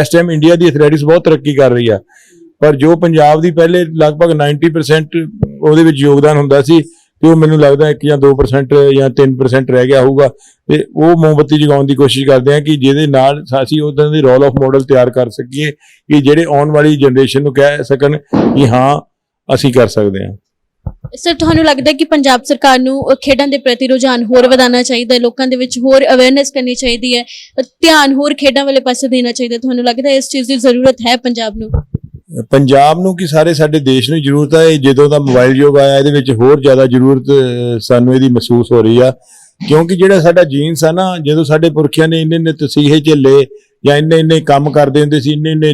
ਇਸ ਟਾਈਮ ਇੰਡੀਆ ਦੀ ਐਥਲੈਟਿਕਸ ਬਹੁਤ ਤਰੱਕੀ ਕਰ ਰਹੀ ਆ, ਪਰ ਜੋ ਪੰਜਾਬ ਦੀ ਪਹਿਲੇ ਲਗਭਗ 90% ਉਹਦੇ ਵਿੱਚ ਯੋਗਦਾਨ ਹੁੰਦਾ ਸੀ, ਤੇ ਉਹ ਮੈਨੂੰ ਲੱਗਦਾ 1 ਜਾਂ 2% ਜਾਂ 3% ਰਹਿ ਗਿਆ ਹੋਊਗਾ। ਤੇ ਉਹ ਮੋਮਬੱਤੀ ਜਗਾਉਣ ਦੀ ਕੋਸ਼ਿਸ਼ ਕਰਦੇ ਹਾਂ ਕਿ ਜਿਹਦੇ ਨਾਲ ਅਸੀਂ ਉੱਦਾਂ ਦੀ ਰੋਲ ਆਫ ਮਾਡਲ ਤਿਆਰ ਕਰ ਸਕੀਏ ਕਿ ਜਿਹੜੇ ਆਉਣ ਵਾਲੀ ਜਨਰੇਸ਼ਨ ਨੂੰ ਕਹਿ ਸਕਣ ਕਿ ਹਾਂ ਅਸੀਂ ਕਰ ਸਕਦੇ ਹਾਂ। ਸਰ ਤੁਹਾਨੂੰ ਲੱਗਦਾ ਕਿ ਪੰਜਾਬ ਸਰਕਾਰ ਨੂੰ ਖੇਡਾਂ ਦੇ ਪ੍ਰਤੀ ਰੁਝਾਨ ਹੋਰ ਵਧਾਉਣਾ ਚਾਹੀਦਾ ਹੈ, ਲੋਕਾਂ ਦੇ ਵਿੱਚ ਹੋਰ ਅਵੇਅਰਨੈਸ ਕਰਨੀ ਚਾਹੀਦੀ ਹੈ, ਧਿਆਨ ਹੋਰ ਖੇਡਾਂ ਵਾਲੇ ਪਾਸੇ ਦੇਣਾ ਚਾਹੀਦਾ? ਤੁਹਾਨੂੰ ਲੱਗਦਾ ਇਸ ਚੀਜ਼ ਦੀ ਜ਼ਰੂਰਤ ਹੈ ਪੰਜਾਬ ਨੂੰ? ਪੰਜਾਬ ਨੂੰ ਕਿ ਸਾਰੇ ਸਾਡੇ ਦੇਸ਼ ਨੂੰ ਜ਼ਰੂਰਤ ਹੈ। ਜਦੋਂ ਦਾ ਮੋਬਾਈਲ ਯੁੱਗ ਆਇਆ, ਇਹਦੇ ਵਿੱਚ ਹੋਰ ਜ਼ਿਆਦਾ ਜ਼ਰੂਰਤ ਸਾਨੂੰ ਇਹਦੀ ਮਹਿਸੂਸ ਹੋ ਰਹੀ ਆ, ਕਿਉਂਕਿ ਜਿਹੜਾ ਸਾਡਾ ਜੀਨਸ ਆ ਨਾ, ਜਦੋਂ ਸਾਡੇ ਪੁਰਖਿਆਂ ਨੇ ਇੰਨੇ ਤਸੀਹੇ ਝੱਲੇ ਜਾਂ ਇੰਨੇ ਕੰਮ ਕਰਦੇ ਹੁੰਦੇ ਸੀ, ਇੰਨੇ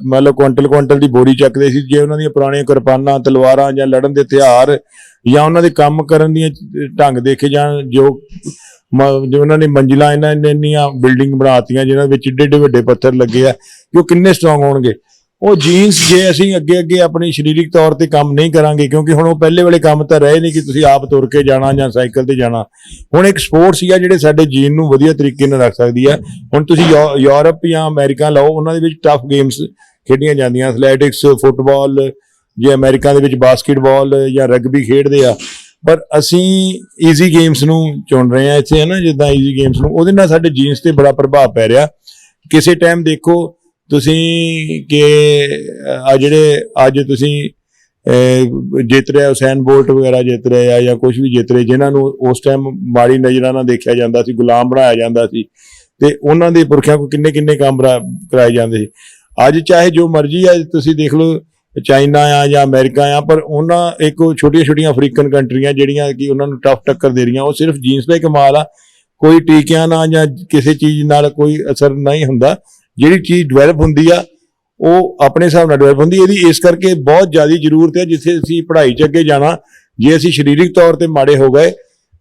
ਮਤਲਬ ਕੁਆਂਟਲ ਦੀ ਬੋਰੀ ਚੱਕਦੇ ਸੀ, ਜੇ ਉਹਨਾਂ ਦੀਆਂ ਪੁਰਾਣੀਆਂ ਕਿਰਪਾਨਾਂ, ਤਲਵਾਰਾਂ ਜਾਂ ਲੜਨ ਦੇ ਹਥਿਆਰ ਜਾਂ ਉਹਨਾਂ ਦੇ ਕੰਮ ਕਰਨ ਦੀਆਂ ਢੰਗ ਦੇਖੇ ਜਾਣ, ਜੋ ਉਹਨਾਂ ਨੇ ਮੰਜ਼ਿਲਾਂ ਇੰਨੀਆਂ ਬਿਲਡਿੰਗ ਬਣਾਤੀਆਂ ਜਿਹਨਾਂ ਵਿੱਚ ਏਡੇ ਵੱਡੇ ਪੱਥਰ ਲੱਗੇ ਆ, ਕਿ ਉਹ ਕਿੰਨੇ ਸਟਰੋਂਗ ਹੋਣਗੇ। ਉਹ ਜੀਨਸ ਜੇ ਅਸੀਂ ਅੱਗੇ ਆਪਣੀ ਸਰੀਰਕ ਤੌਰ ਤੇ ਕੰਮ ਨਹੀਂ ਕਰਾਂਗੇ, ਕਿਉਂਕਿ ਹੁਣ ਉਹ ਪਹਿਲੇ ਵਾਲੇ ਕੰਮ ਤਾਂ ਰਹੇ ਨਹੀਂ ਕਿ ਤੁਸੀਂ ਆਪ ਤੁਰ ਕੇ ਜਾਣਾ ਜਾਂ ਸਾਈਕਲ ਤੇ ਜਾਣਾ। ਹੁਣ ਇੱਕ ਸਪੋਰਟਸ ਹੀ ਆ ਜਿਹੜੇ ਸਾਡੇ ਜੀਨ ਨੂੰ ਵਧੀਆ ਤਰੀਕੇ ਨਾਲ ਰੱਖ ਸਕਦੀ ਆ। ਹੁਣ ਤੁਸੀਂ ਯੂਰਪ ਜਾਂ ਅਮਰੀਕਾ ਲਾਓ, ਉਹਨਾਂ ਦੇ ਵਿੱਚ ਟਫ ਗੇਮਸ ਖੇਡੀਆਂ ਜਾਂਦੀਆਂ, ਐਥਲੈਟਿਕਸ, ਫੁੱਟਬਾਲ, ਜੇ ਅਮਰੀਕਾ ਦੇ ਵਿੱਚ ਬਾਸਕਟਬਾਲ ਜਾਂ ਰਗਬੀ ਖੇਡਦੇ ਆ, ਪਰ ਅਸੀਂ ਈਜ਼ੀ ਗੇਮਸ ਨੂੰ ਚੁਣ ਰਹੇ ਹਾਂ ਇੱਥੇ, ਹੈ ਨਾ, ਜਿੱਦਾਂ ਈਜ਼ੀ ਗੇਮਸ ਨੂੰ, ਉਹਦੇ ਨਾਲ ਸਾਡੇ ਜੀਨਸ ਤੇ ਬੜਾ ਪ੍ਰਭਾਵ ਪੈ ਰਿਹਾ। ਕਿਸੇ ਟਾਈਮ ਦੇਖੋ ਤੁਸੀਂ ਕਿ ਆ ਜਿਹੜੇ ਅੱਜ ਤੁਸੀਂ ਜਿੱਤ ਰਿਹਾ, ਹੁਸੈਨ ਬੋਲਟ ਵਗੈਰਾ ਜਿੱਤ ਰਹੇ ਆ ਜਾਂ ਕੁਝ ਵੀ ਜਿੱਤ ਰਹੇ, ਜਿਨ੍ਹਾਂ ਨੂੰ ਉਸ ਟਾਈਮ ਮਾੜੀ ਨਜ਼ਰਾਂ ਨਾਲ ਦੇਖਿਆ ਜਾਂਦਾ ਸੀ, ਗੁਲਾਮ ਬਣਾਇਆ ਜਾਂਦਾ ਸੀ, ਤੇ ਉਹਨਾਂ ਦੇ ਪੁਰਖਿਆਂ ਕੋਲ ਕਿੰਨੇ ਕਿੰਨੇ ਕੰਮ ਕਰਾਏ ਜਾਂਦੇ ਸੀ। ਅੱਜ ਚਾਹੇ ਜੋ ਮਰਜ਼ੀ ਆ, ਤੁਸੀਂ ਦੇਖ ਲਓ ਚਾਈਨਾ ਆ ਜਾਂ ਅਮਰੀਕਾ ਆ, ਪਰ ਉਹਨਾਂ ਇੱਕ ਛੋਟੀਆਂ ਛੋਟੀਆਂ ਅਫਰੀਕਨ ਕੰਟਰੀਆਂ ਜਿਹੜੀਆਂ ਕਿ ਉਹਨਾਂ ਨੂੰ ਟਫ ਟੱਕਰ ਦੇ ਰਹੀਆਂ, ਉਹ ਸਿਰਫ ਜੀਨਸ ਦਾ ਹੀ ਕਮਾਲ ਆ। ਕੋਈ ਟੀਕਿਆਂ ਨਾਲ ਜਾਂ ਕਿਸੇ ਚੀਜ਼ ਨਾਲ ਕੋਈ ਅਸਰ ਨਹੀਂ ਹੁੰਦਾ। ਜਿਹੜੀ ਚੀਜ਼ ਡਿਵੈਲਪ ਹੁੰਦੀ ਆ ਉਹ ਆਪਣੇ ਹਿਸਾਬ ਨਾਲ ਡਿਵੈਲਪ ਹੁੰਦੀ। ਇਹਦੀ ਇਸ ਕਰਕੇ ਬਹੁਤ ਜ਼ਿਆਦਾ ਜ਼ਰੂਰਤ ਹੈ, ਜਿੱਥੇ ਅਸੀਂ ਪੜ੍ਹਾਈ 'ਚ ਅੱਗੇ ਜਾਣਾ, ਜੇ ਅਸੀਂ ਸਰੀਰਕ ਤੌਰ ਤੇ ਮਾੜੇ ਹੋ ਗਏ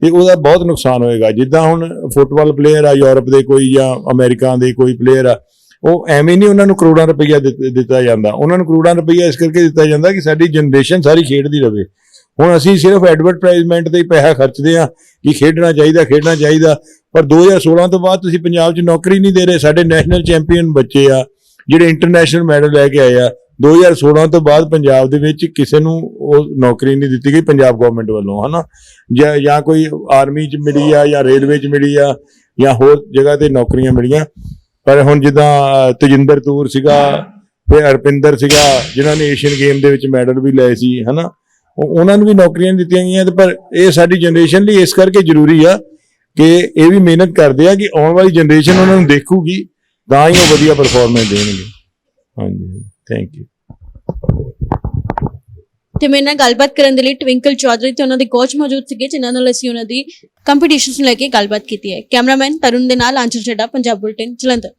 ਤੇ ਉਹਦਾ ਬਹੁਤ ਨੁਕਸਾਨ ਹੋਏਗਾ। ਜਿੱਦਾਂ ਹੁਣ ਫੁੱਟਬਾਲ ਪਲੇਅਰ ਆ ਯੂਰਪ ਦੇ ਕੋਈ ਜਾਂ ਅਮਰੀਕਾ ਦੇ ਕੋਈ ਪਲੇਅਰ ਆ, ਉਹ ਐਵੇਂ ਨਹੀਂ ਉਹਨਾਂ ਨੂੰ ਕਰੋੜਾਂ ਰੁਪਈਆ ਦਿੱਤਾ ਜਾਂਦਾ। ਉਹਨਾਂ ਨੂੰ ਕਰੋੜਾਂ ਰੁਪਈਆ ਇਸ ਕਰਕੇ ਦਿੱਤਾ ਜਾਂਦਾ ਕਿ ਸਾਡੀ ਜਨਰੇਸ਼ਨ ਸਾਰੀ ਖੇਡਦੀ ਰਹੇ। ਹੁਣ ਅਸੀਂ ਸਿਰਫ ਐਡਵਰਟਾਈਜ਼ਮੈਂਟ ਤੇ ਹੀ ਪੈਸਾ ਖਰਚਦੇ ਆ ਕਿ ਖੇਡਣਾ ਚਾਹੀਦਾ, ਪਰ 2016 ਤੋਂ ਬਾਅਦ ਤੁਸੀਂ ਪੰਜਾਬ 'ਚ ਨੌਕਰੀ ਨਹੀਂ ਦੇ ਰਹੇ। ਸਾਡੇ ਨੈਸ਼ਨਲ ਚੈਂਪੀਅਨ ਬੱਚੇ ਆ ਜਿਹੜੇ ਇੰਟਰਨੈਸ਼ਨਲ ਮੈਡਲ ਲੈ ਕੇ ਆਏ ਆ, 2016 ਤੋਂ ਬਾਅਦ ਪੰਜਾਬ ਦੇ ਵਿੱਚ ਕਿਸੇ ਨੂੰ ਉਹ ਨੌਕਰੀ ਨਹੀਂ ਦਿੱਤੀ ਗਈ ਪੰਜਾਬ ਗਵਰਨਮੈਂਟ ਵੱਲੋਂ, ਹੈ ਨਾ, ਜਾਂ ਕੋਈ ਆਰਮੀ 'ਚ ਮਿਲੀ ਆ ਜਾਂ ਰੇਲਵੇ 'ਚ ਮਿਲੀ ਆ ਜਾਂ ਹੋਰ ਜਗ੍ਹਾ ਤੇ ਨੌਕਰੀਆਂ ਮਿਲੀਆਂ। ਪਰ ਹੁਣ ਜਿੱਦਾਂ ਤਜਿੰਦਰ ਤੂਰ ਸੀਗਾ ਤੇ ਅਰਪਿੰਦਰ ਸੀਗਾ, ਜਿਨ੍ਹਾਂ ਨੇ ਏਸ਼ੀਅਨ ਗੇਮ ਦੇ ਵਿੱਚ ਮੈਡਲ ਵੀ ਲਏ ਸੀ, ਹੈ ਨਾ, ਉਹਨਾਂ ਨੂੰ ਵੀ ਨੌਕਰੀਆਂ ਦਿੱਤੀਆਂ ਗਈਆਂ। ਤੇ ਪਰ ਇਹ ਸਾਡੀ ਜਨਰੇਸ਼ਨ ਲਈ ਇਸ ਕਰਕੇ ਜ਼ਰੂਰੀ ਆ ਕਿ ਇਹ ਵੀ ਮਿਹਨਤ ਕਰਦੇ ਆ ਕਿ ਆਉਣ ਵਾਲੀ ਜਨਰੇਸ਼ਨ ਉਹਨਾਂ ਨੂੰ ਦੇਖੂਗੀ, ਤਾਂ ਹੀ ਉਹ ਵਧੀਆ ਪਰਫਾਰਮੈਂਸ ਦੇਣਗੇ। ਹਾਂਜੀ, ਥੈਂਕ ਯੂ। ਤੇ ਮੇਰੇ ਨਾਲ ਗੱਲਬਾਤ ਕਰਨ ਦੇ ਲਈ ਟਵਿੰਕਲ ਚੌਧਰੀ ਤੇ ਉਹਨਾਂ ਦੇ ਕੋਚ ਮੌਜੂਦ ਸੀਗੇ, ਜਿਨ੍ਹਾਂ ਨਾਲ ਅਸੀਂ ਉਹਨਾਂ ਦੀ ਕੰਪੀਟੀਸ਼ਨਸ ਨੂੰ ਲੈ ਕੇ ਗੱਲਬਾਤ ਕੀਤੀ ਹੈ। ਕੈਮਰਾਮੈਨ ਤਰੁਣ ਦੇ ਨਾਲ ਆਂਚਲ ਚੱਡਾ, ਪੰਜਾਬ ਬੁਲੇਟਿਨ, ਜਲੰਧਰ।